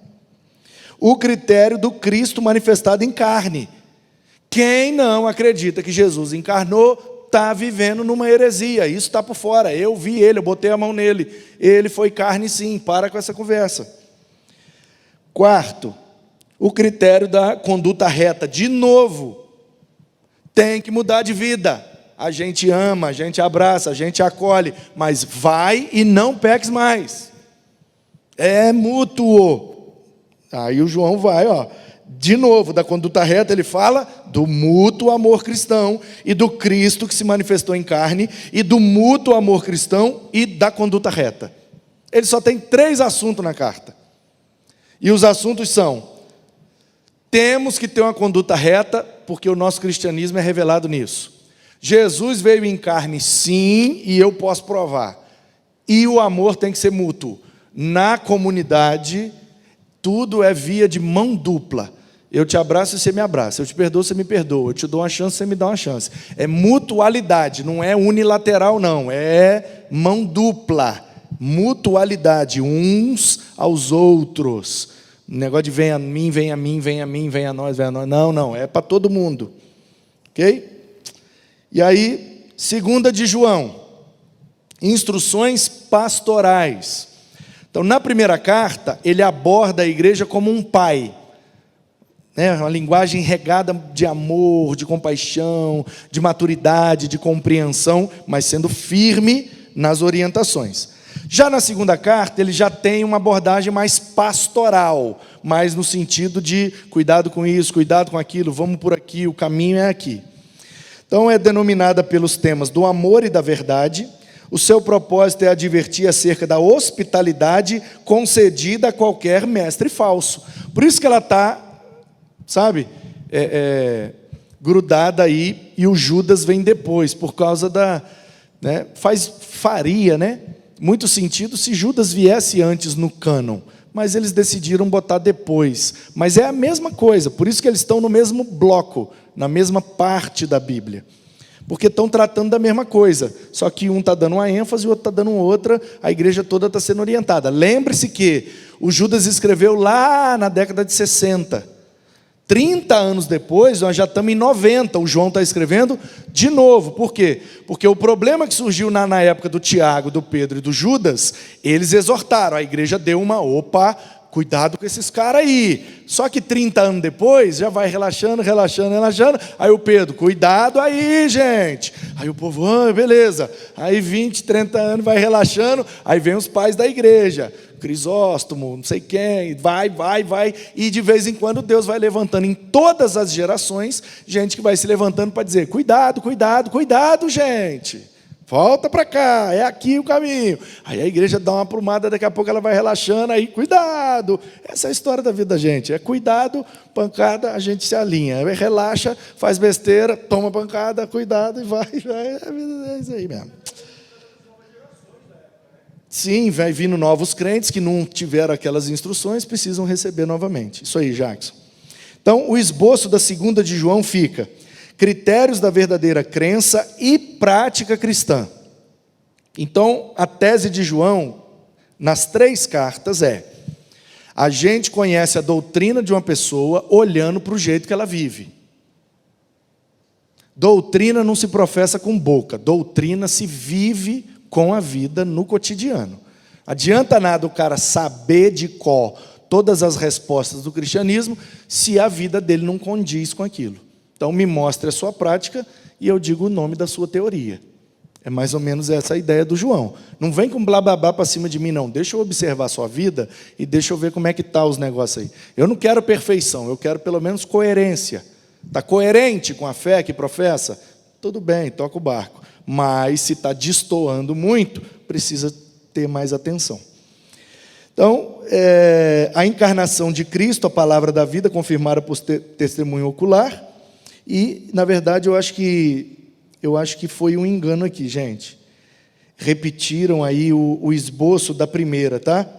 o critério do Cristo manifestado em carne. Quem não acredita que Jesus encarnou, está vivendo numa heresia, isso está por fora. Eu vi ele, eu botei a mão nele, ele foi carne sim, para com essa conversa. Quarto, o critério da conduta reta. De novo, tem que mudar de vida. A gente ama, a gente abraça, a gente acolhe, mas vai e não peques mais. É mútuo. Aí o João vai, de novo, da conduta reta, ele fala do mútuo amor cristão e do Cristo que se manifestou em carne e do mútuo amor cristão e da conduta reta. Ele só tem 3 assuntos na carta. E os assuntos são: temos que ter uma conduta reta, porque o nosso cristianismo é revelado nisso. Jesus veio em carne, sim, e eu posso provar. E o amor tem que ser mútuo. Na comunidade, tudo é via de mão dupla. Eu te abraço e você me abraça. Eu te perdoo, você me perdoa. Eu te dou uma chance, você me dá uma chance. É mutualidade, não é unilateral, não. É mão dupla. Mutualidade, uns aos outros. O negócio de vem a mim, vem a mim, vem a mim, vem a nós, vem a nós. Não, não, é para todo mundo. Ok? E aí, 2 de João, instruções pastorais. Então, na primeira carta, ele aborda a igreja como um pai. Uma linguagem regada de amor, de compaixão, de maturidade, de compreensão, mas sendo firme nas orientações. Já na segunda carta, ele já tem uma abordagem mais pastoral, mais no sentido de cuidado com isso, cuidado com aquilo, vamos por aqui, o caminho é aqui. Então, é denominada pelos temas do amor e da verdade. O seu propósito é advertir acerca da hospitalidade concedida a qualquer mestre falso. Por isso que ela está, grudada aí, e o Judas vem depois, por causa da... faria muito sentido se Judas viesse antes no cânon, mas eles decidiram botar depois. Mas é a mesma coisa, por isso que eles estão no mesmo bloco, na mesma parte da Bíblia. Porque estão tratando da mesma coisa, só que um está dando uma ênfase e o outro está dando outra, a igreja toda está sendo orientada. Lembre-se que o Judas escreveu lá na década de 60. 30 anos depois, nós já estamos em 90, o João está escrevendo de novo. Por quê? Porque o problema que surgiu na época do Tiago, do Pedro e do Judas, eles exortaram, a igreja deu uma, cuidado com esses caras aí. Só que 30 anos depois, já vai relaxando, aí o Pedro, cuidado aí, gente. Aí o povo, beleza. Aí 20, 30 anos, vai relaxando, aí vem os pais da igreja, Crisóstomo, não sei quem, vai, e de vez em quando Deus vai levantando em todas as gerações, gente que vai se levantando para dizer, cuidado, gente. Volta para cá, é aqui o caminho. Aí a igreja dá uma aprumada, daqui a pouco ela vai relaxando, aí cuidado. Essa é a história da vida da gente, é cuidado, pancada, a gente se alinha. Aí relaxa, faz besteira, toma pancada, cuidado e vai. É isso aí mesmo. Sim, vai vindo novos crentes que não tiveram aquelas instruções, precisam receber novamente. Isso aí, Jackson. Então, o esboço da 2 de João fica: critérios da verdadeira crença e prática cristã. Então, a tese de João, nas 3 cartas, a gente conhece a doutrina de uma pessoa olhando para o jeito que ela vive. Doutrina não se professa com boca, doutrina se vive com a vida no cotidiano. Adianta nada o cara saber de cor todas as respostas do cristianismo, se a vida dele não condiz com aquilo. Então, me mostre a sua prática e eu digo o nome da sua teoria. É mais ou menos essa a ideia do João. Não vem com blá blá blá para cima de mim, não. Deixa eu observar a sua vida e deixa eu ver como é que está os negócios aí. Eu não quero perfeição, eu quero pelo menos coerência. Está coerente com a fé que professa? Tudo bem, toca o barco. Mas se está destoando muito, precisa ter mais atenção. Então, a encarnação de Cristo, a palavra da vida, confirmada por testemunho ocular. E, na verdade, eu acho que foi um engano aqui, gente. Repetiram aí o esboço da primeira, tá?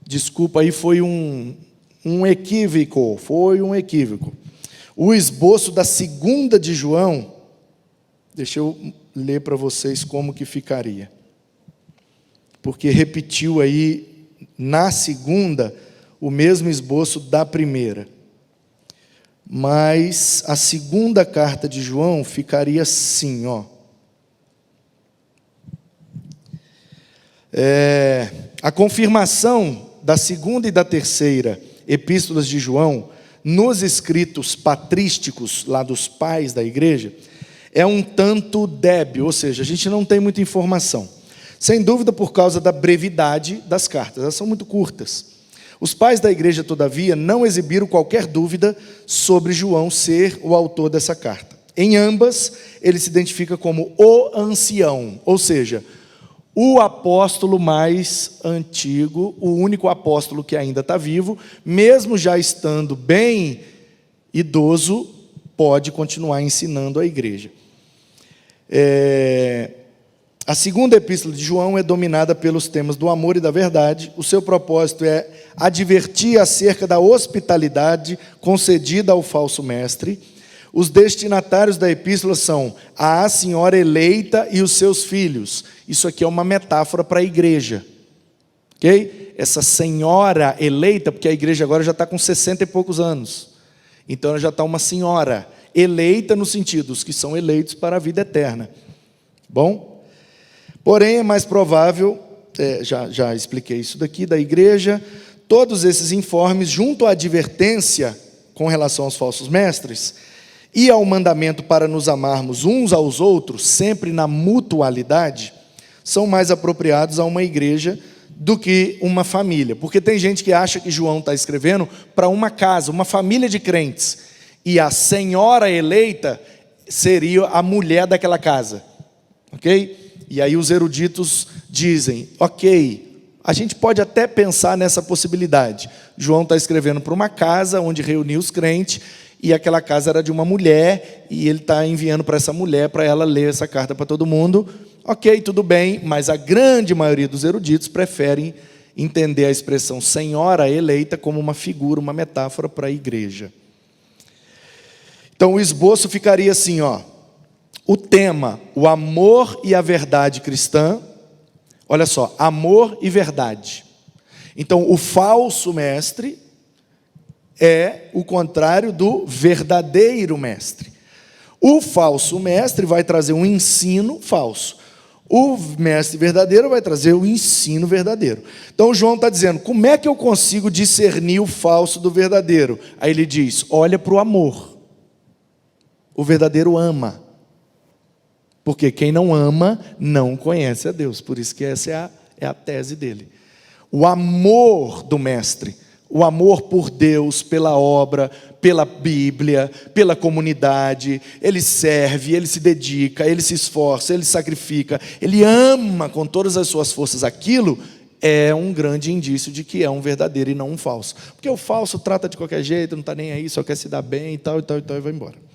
Desculpa, aí foi um equívoco. Foi um equívoco. O esboço da 2 de João, deixa eu ler para vocês como que ficaria. Porque repetiu aí, na 2, o mesmo esboço da primeira. Mas a segunda carta de João ficaria assim, ó. A confirmação da segunda e da terceira epístolas de João, nos escritos patrísticos, lá dos pais da igreja, é um tanto débil, ou seja, a gente não tem muita informação. Sem dúvida por causa da brevidade das cartas, elas são muito curtas. Os pais da igreja, todavia, não exibiram qualquer dúvida sobre João ser o autor dessa carta. Em ambas, ele se identifica como o ancião, ou seja, o apóstolo mais antigo, o único apóstolo que ainda está vivo, mesmo já estando bem idoso, pode continuar ensinando a igreja. A segunda epístola de João é dominada pelos temas do amor e da verdade. O seu propósito é advertir acerca da hospitalidade concedida ao falso mestre. Os destinatários da epístola são a senhora eleita e os seus filhos. Isso aqui é uma metáfora para a igreja. Ok? Essa senhora eleita, porque a igreja agora já está com 60 e poucos anos. Então ela já está uma senhora eleita no sentido, os que são eleitos para a vida eterna. Bom? Porém, é mais provável, já expliquei isso daqui, da igreja, todos esses informes, junto à advertência com relação aos falsos mestres, e ao mandamento para nos amarmos uns aos outros, sempre na mutualidade, são mais apropriados a uma igreja do que uma família. Porque tem gente que acha que João está escrevendo para uma casa, uma família de crentes, e a senhora eleita seria a mulher daquela casa. Ok? E aí os eruditos dizem, ok, a gente pode até pensar nessa possibilidade. João está escrevendo para uma casa onde reuniu os crentes, e aquela casa era de uma mulher, e ele está enviando para essa mulher, para ela ler essa carta para todo mundo. Ok, tudo bem, mas a grande maioria dos eruditos preferem entender a expressão senhora eleita como uma figura, uma metáfora para a igreja. Então o esboço ficaria assim, ó. O tema, o amor e a verdade cristã. Olha só, amor e verdade. Então o falso mestre é o contrário do verdadeiro mestre. O falso mestre vai trazer um ensino falso. O mestre verdadeiro vai trazer o ensino verdadeiro. Então João está dizendo, como é que eu consigo discernir o falso do verdadeiro? Aí ele diz, olha para o amor. O verdadeiro ama. Porque quem não ama, não conhece a Deus. Por isso que essa é a tese dele. O amor do mestre. O amor por Deus, pela obra, pela Bíblia, pela comunidade. Ele serve, ele se dedica, ele se esforça, ele sacrifica. Ele ama com todas as suas forças aquilo. É um grande indício de que é um verdadeiro e não um falso. Porque o falso trata de qualquer jeito, não está nem aí, só quer se dar bem e tal, e vai embora.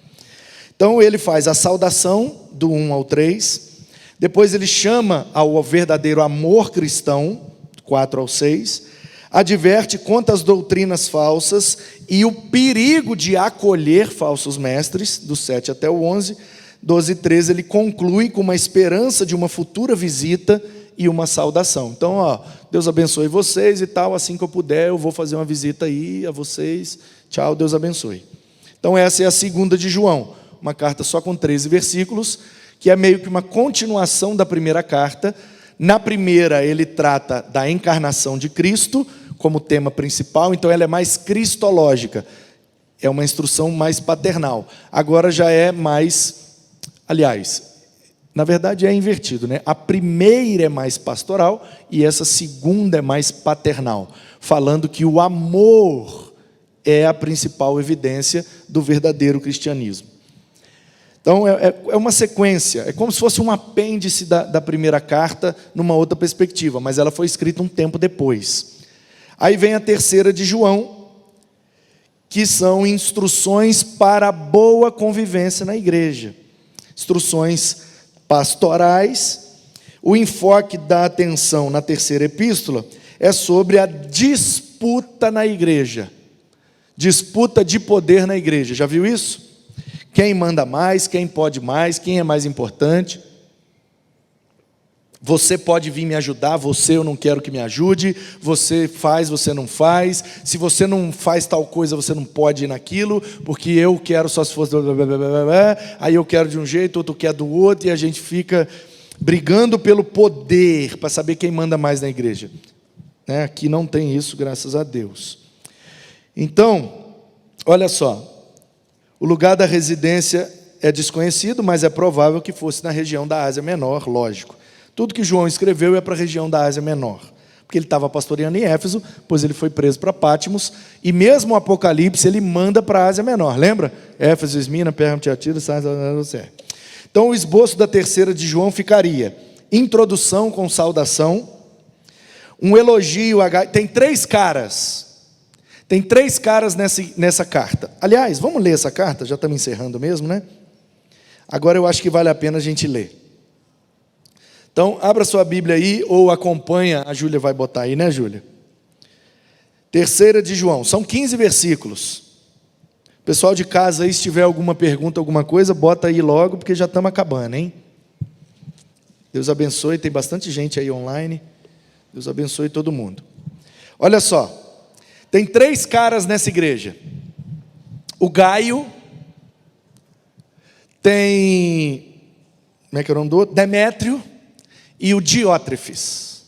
Então ele faz a saudação do 1 ao 3. Depois ele chama ao verdadeiro amor cristão, 4 ao 6. Adverte contra as doutrinas falsas e o perigo de acolher falsos mestres, do 7 até o 11. 12 e 13 ele conclui com uma esperança de uma futura visita e uma saudação. Então, ó, Deus abençoe vocês e tal, assim que eu puder eu vou fazer uma visita aí a vocês. Tchau, Deus abençoe. Então essa é a segunda de João, uma carta só com 13 versículos, que é meio que uma continuação da primeira carta. Na primeira ele trata da encarnação de Cristo como tema principal, então ela é mais cristológica, é uma instrução mais paternal. Agora já é mais, aliás, na verdade é invertido, né? A primeira é mais pastoral e essa segunda é mais paternal, falando que o amor é a principal evidência do verdadeiro cristianismo. Então é uma sequência, é como se fosse um apêndice da primeira carta numa outra perspectiva, mas ela foi escrita um tempo depois. Aí vem a terceira de João, que são instruções para a boa convivência na igreja. Instruções pastorais. O enfoque da atenção na terceira epístola é sobre a disputa na igreja. Disputa de poder na igreja. Já viu isso? Quem manda mais, quem pode mais, quem é mais importante. Você pode vir me ajudar, você eu não quero que me ajude, você faz, você não faz, se você não faz tal coisa, você não pode ir naquilo, porque eu quero só se fosse, aí eu quero de um jeito, outro quer do outro, e a gente fica brigando pelo poder, para saber quem manda mais na igreja. Aqui não tem isso, graças a Deus. Então, olha só, o lugar da residência é desconhecido, mas é provável que fosse na região da Ásia Menor, lógico. Tudo que João escreveu é para a região da Ásia Menor, porque ele estava pastoreando em Éfeso, pois ele foi preso para Pátimos, e mesmo o Apocalipse ele manda para a Ásia Menor, lembra? Éfeso, Esmina, Pérgamo, Tiatira, Então o esboço da terceira de João ficaria: introdução com saudação, um elogio, tem 3 caras, nessa carta. Aliás, vamos ler essa carta, já estamos encerrando mesmo, né? Agora eu acho que vale a pena a gente ler. Então, abra sua Bíblia aí, ou acompanha, a Júlia vai botar aí, né, Júlia? Terceira de João, são 15 versículos. Pessoal de casa aí, se tiver alguma pergunta, alguma coisa, bota aí logo, porque já estamos acabando, hein? Deus abençoe, tem bastante gente aí online. Deus abençoe todo mundo. Olha só, tem 3 caras nessa igreja. O Gaio, tem, como é que é o nome do outro? Demétrio e o Diótrefes.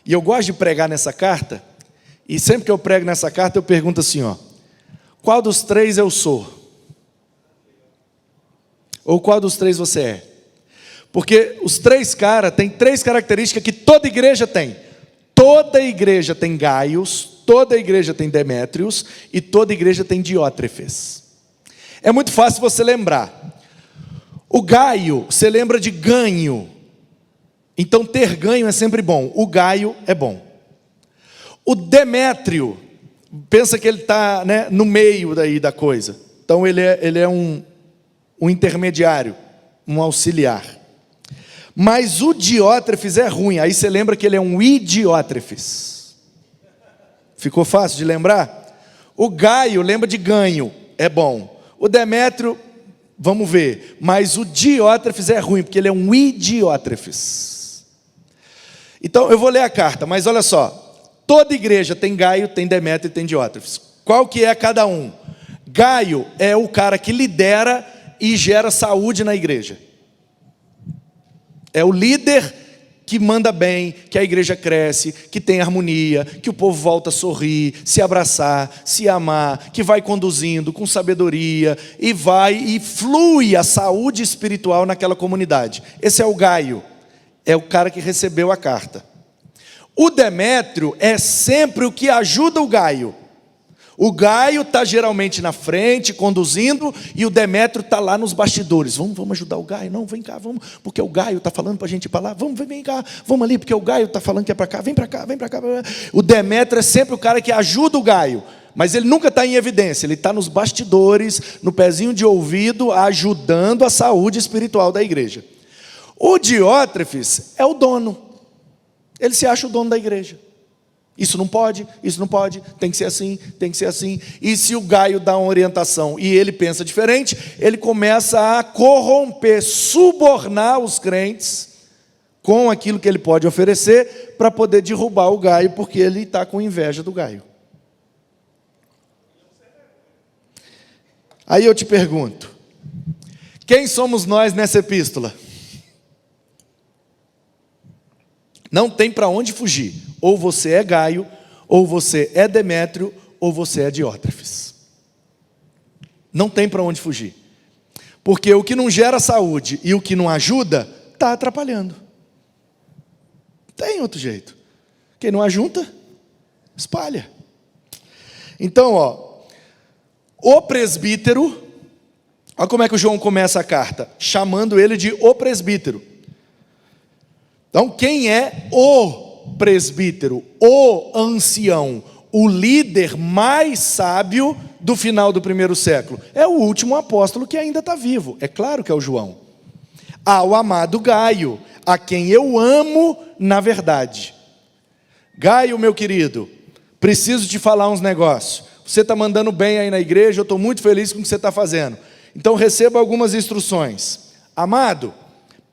E eu gosto de pregar nessa carta, e sempre que eu prego nessa carta, eu pergunto assim, qual dos 3 eu sou? Ou qual dos 3 você é? Porque os 3 caras têm 3 características que toda igreja tem. Toda igreja tem Gaios, toda igreja tem Demétrios, e toda igreja tem Diótrefes. É muito fácil você lembrar. O Gaio, você lembra de ganho. Então ter ganho é sempre bom. O Gaio é bom. O Demétrio, pensa que ele está, no meio daí da coisa. Então ele é um intermediário, um auxiliar. Mas o Diótrefes é ruim. Aí você lembra que ele é um idiótrefes. Ficou fácil de lembrar? O Gaio, lembra de ganho, é bom. O Demétrio, vamos ver. Mas o Diótrefes é ruim, porque ele é um idiótrefes. Então, eu vou ler a carta, mas olha só. Toda igreja tem Gaio, tem Demétrio e tem Diótrefes. Qual que é cada um? Gaio é o cara que lidera e gera saúde na igreja. É o líder que manda bem, que a igreja cresce, que tem harmonia, que o povo volta a sorrir, se abraçar, se amar, que vai conduzindo com sabedoria e flui a saúde espiritual naquela comunidade. Esse é o Gaio, é o cara que recebeu a carta. O Demétrio é sempre o que ajuda o Gaio. O Gaio está geralmente na frente, conduzindo, e o Demétrio está lá nos bastidores. Vamos ajudar o Gaio? Não, vem cá, vamos, porque o Gaio está falando para a gente ir para lá. Vem cá, vamos ali, porque o Gaio está falando que é para cá. Vem para cá, vem para cá. O Demétrio é sempre o cara que ajuda o Gaio, mas ele nunca está em evidência. Ele está nos bastidores, no pezinho de ouvido, ajudando a saúde espiritual da igreja. O Diótrefes é o dono. Ele se acha o dono da igreja. Isso não pode, tem que ser assim. E se o Gaio dá uma orientação e ele pensa diferente, ele começa a corromper, subornar os crentes com aquilo que ele pode oferecer para poder derrubar o Gaio, porque ele está com inveja do Gaio. Aí eu te pergunto, quem somos nós nessa epístola? Não tem para onde fugir. Ou você é Gaio, ou você é Demétrio, ou você é Diótrefes. Não tem para onde fugir. Porque o que não gera saúde e o que não ajuda, está atrapalhando. Tem outro jeito. Quem não ajunta, espalha. Então, o presbítero, olha como é que o João começa a carta, chamando ele de o presbítero. Então, quem é o presbítero, o ancião, o líder mais sábio do final do 1º século? É o último apóstolo que ainda está vivo, é claro que é o João. Ao amado Gaio, a quem eu amo na verdade. Gaio, meu querido, preciso te falar uns negócios. Você está mandando bem aí na igreja, eu estou muito feliz com o que você está fazendo. Então receba algumas instruções. Amado,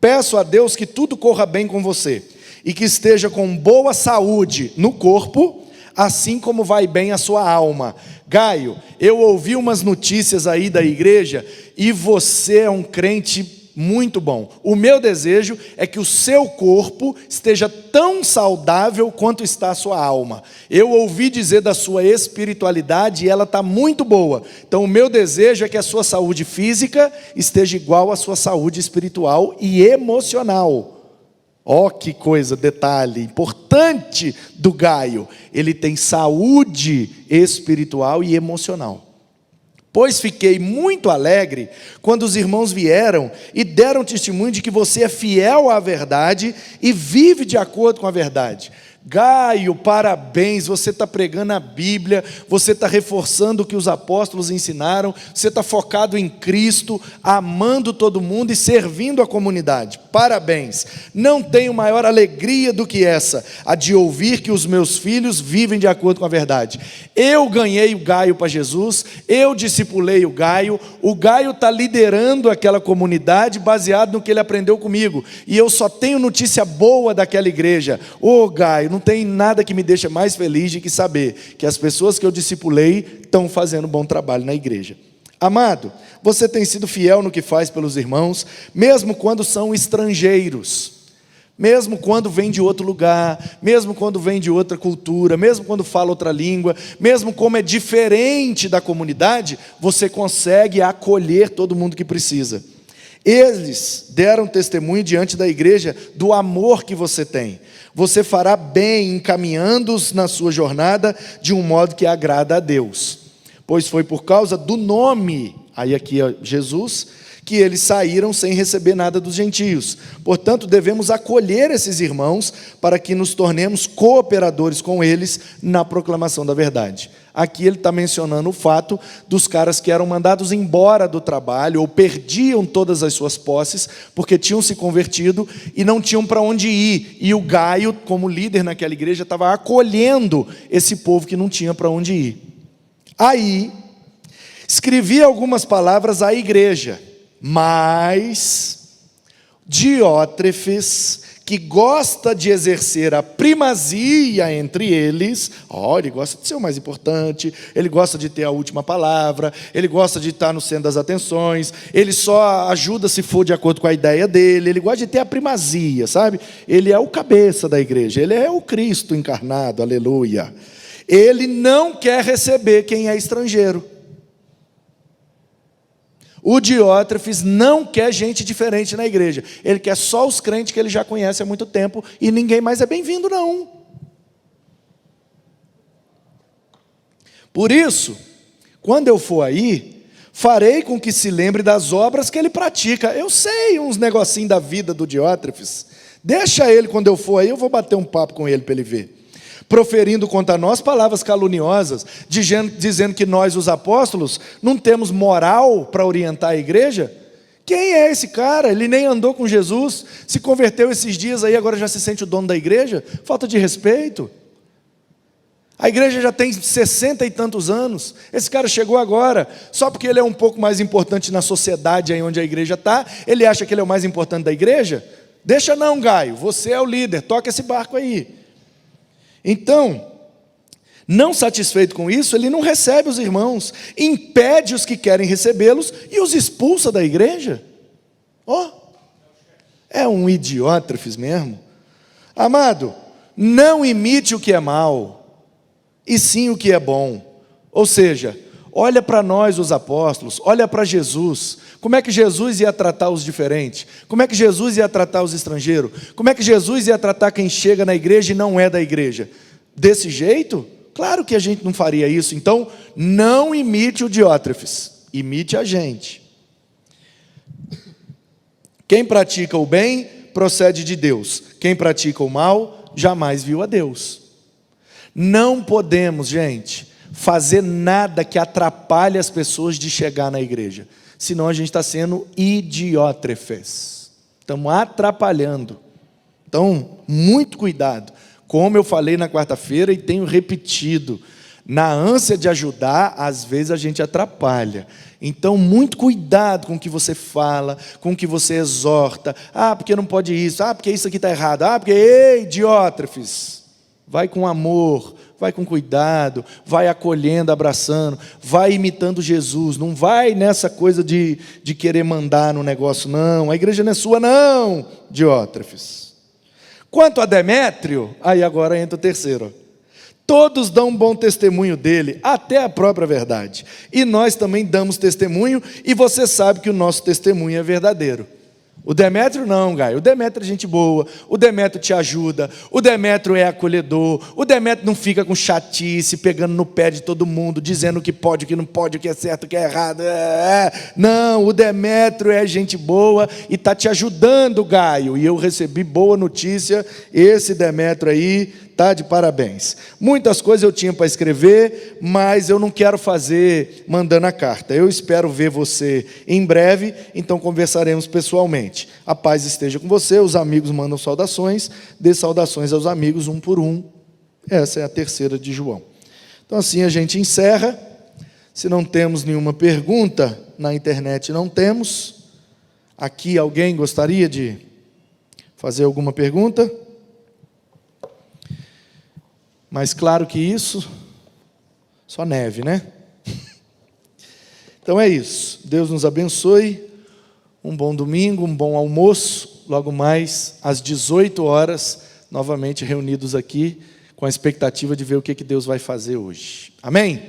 Peço a Deus que tudo corra bem com você e que esteja com boa saúde no corpo, assim como vai bem a sua alma. Gaio, eu ouvi umas notícias aí da igreja e você é um crente muito bom. O meu desejo é que o seu corpo esteja tão saudável quanto está a sua alma. Eu ouvi dizer da sua espiritualidade e ela está muito boa. Então o meu desejo é que a sua saúde física esteja igual à sua saúde espiritual e emocional. Ó, que coisa, detalhe importante do Gaio. Ele tem saúde espiritual e emocional. Pois fiquei muito alegre quando os irmãos vieram e deram testemunho de que você é fiel à verdade e vive de acordo com a verdade. Gaio, parabéns, você está pregando a Bíblia, você está reforçando o que os apóstolos ensinaram, você está focado em Cristo, amando todo mundo e servindo a comunidade. Parabéns. Não tenho maior alegria do que essa, a de ouvir que os meus filhos vivem de acordo com a verdade. Eu ganhei o Gaio para Jesus, eu discipulei o Gaio está liderando aquela comunidade baseado no que ele aprendeu comigo, e eu só tenho notícia boa daquela igreja. Ô Gaio, não tem nada que me deixa mais feliz do que saber que as pessoas que eu discipulei estão fazendo um bom trabalho na igreja. Amado, você tem sido fiel no que faz pelos irmãos, mesmo quando são estrangeiros, mesmo quando vem de outro lugar, mesmo quando vem de outra cultura, mesmo quando fala outra língua, mesmo como é diferente da comunidade, você consegue acolher todo mundo que precisa. Eles deram testemunho diante da igreja do amor que você tem. Você fará bem encaminhando-os na sua jornada de um modo que agrada a Deus. Pois foi por causa do nome, aí aqui é Jesus, que eles saíram sem receber nada dos gentios. Portanto, devemos acolher esses irmãos para que nos tornemos cooperadores com eles na proclamação da verdade. Aqui ele está mencionando o fato dos caras que eram mandados embora do trabalho ou perdiam todas as suas posses porque tinham se convertido e não tinham para onde ir. E o Gaio, como líder naquela igreja, estava acolhendo esse povo que não tinha para onde ir. Aí, escrevi algumas palavras à igreja, mas Diótrefes, que gosta de exercer a primazia entre eles, ele gosta de ser o mais importante, ele gosta de ter a última palavra, ele gosta de estar no centro das atenções, ele só ajuda se for de acordo com a ideia dele, ele gosta de ter a primazia, sabe? Ele é o cabeça da igreja, ele é o Cristo encarnado, aleluia. Ele não quer receber quem é estrangeiro. O Diótrefes não quer gente diferente na igreja. Ele quer só os crentes que ele já conhece há muito tempo e ninguém mais é bem-vindo, não. Por isso, quando eu for aí, farei com que se lembre das obras que ele pratica. Eu sei uns negocinhos da vida do Diótrefes. Deixa ele, quando eu for aí, eu vou bater um papo com ele para ele ver. Proferindo contra nós palavras caluniosas, dizendo que nós, os apóstolos, não temos moral para orientar a igreja. Quem é esse cara? Ele nem andou com Jesus, se converteu esses dias aí, agora já se sente o dono da igreja? Falta de respeito. A igreja já tem 60 e tantos anos, esse cara chegou agora, só porque ele é um pouco mais importante na sociedade aí onde a igreja está, ele acha que ele é o mais importante da igreja? Deixa não, Gaio, você é o líder, toca esse barco aí. Então, não satisfeito com isso, ele não recebe os irmãos, impede os que querem recebê-los e os expulsa da igreja. É um Diótrefes mesmo. Amado, não imite o que é mal, e sim o que é bom. Ou seja, olha para nós os apóstolos, olha para Jesus. Como é que Jesus ia tratar os diferentes? Como é que Jesus ia tratar os estrangeiros? Como é que Jesus ia tratar quem chega na igreja e não é da igreja? Desse jeito? Claro que a gente não faria isso. Então, não imite o Diótrefes, imite a gente. Quem pratica o bem, procede de Deus. Quem pratica o mal, jamais viu a Deus. Não podemos, gente, fazer nada que atrapalhe as pessoas de chegar na igreja. Senão a gente está sendo Diótrefes. Estamos atrapalhando. Então, muito cuidado. Como eu falei na quarta-feira e tenho repetido, Na ânsia de ajudar, às vezes a gente atrapalha. Então, muito cuidado com o que você fala, com o que você exorta. Ah, porque não pode isso. Ah, porque isso aqui está errado. Ah, porque, ei, Diótrefes, vai com amor, vai com cuidado, vai acolhendo, abraçando, vai imitando Jesus. Não vai nessa coisa de querer mandar no negócio, não. A igreja não é sua, não, Diótrefes. Quanto a Demétrio, aí agora entra o terceiro. Todos dão um bom testemunho dele, até a própria verdade. E nós também damos testemunho, e você sabe que o nosso testemunho é verdadeiro. O Demétrio não, Gaio. O Demétrio é gente boa, o Demétrio te ajuda, o Demétrio é acolhedor, o Demétrio não fica com chatice, pegando no pé de todo mundo, dizendo o que pode, o que não pode, o que é certo, o que é errado. Não, o Demétrio é gente boa e está te ajudando, Gaio. E eu recebi boa notícia, esse Demétrio aí está de parabéns. Muitas coisas eu tinha para escrever, mas eu não quero fazer mandando a carta. Eu espero ver você em breve, então conversaremos pessoalmente. A paz esteja com você, os amigos mandam saudações, dê saudações aos amigos um por um. Essa é a terceira de João. Então assim a gente encerra. Se não temos nenhuma pergunta, na internet não temos. Aqui alguém gostaria de fazer alguma pergunta? Mais claro que isso, só neve, né? Então é isso. Deus nos abençoe. Um bom domingo, um bom almoço. Logo mais, às 18 horas, novamente reunidos aqui, com a expectativa de ver o que Deus vai fazer hoje. Amém?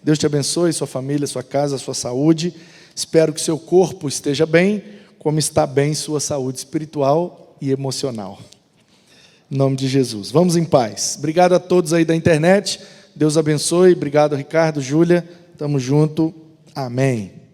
Deus te abençoe, sua família, sua casa, sua saúde. Espero que seu corpo esteja bem, como está bem sua saúde espiritual e emocional. Em nome de Jesus. Vamos em paz. Obrigado a todos aí da internet. Deus abençoe. Obrigado, Ricardo, Júlia. Tamo junto. Amém.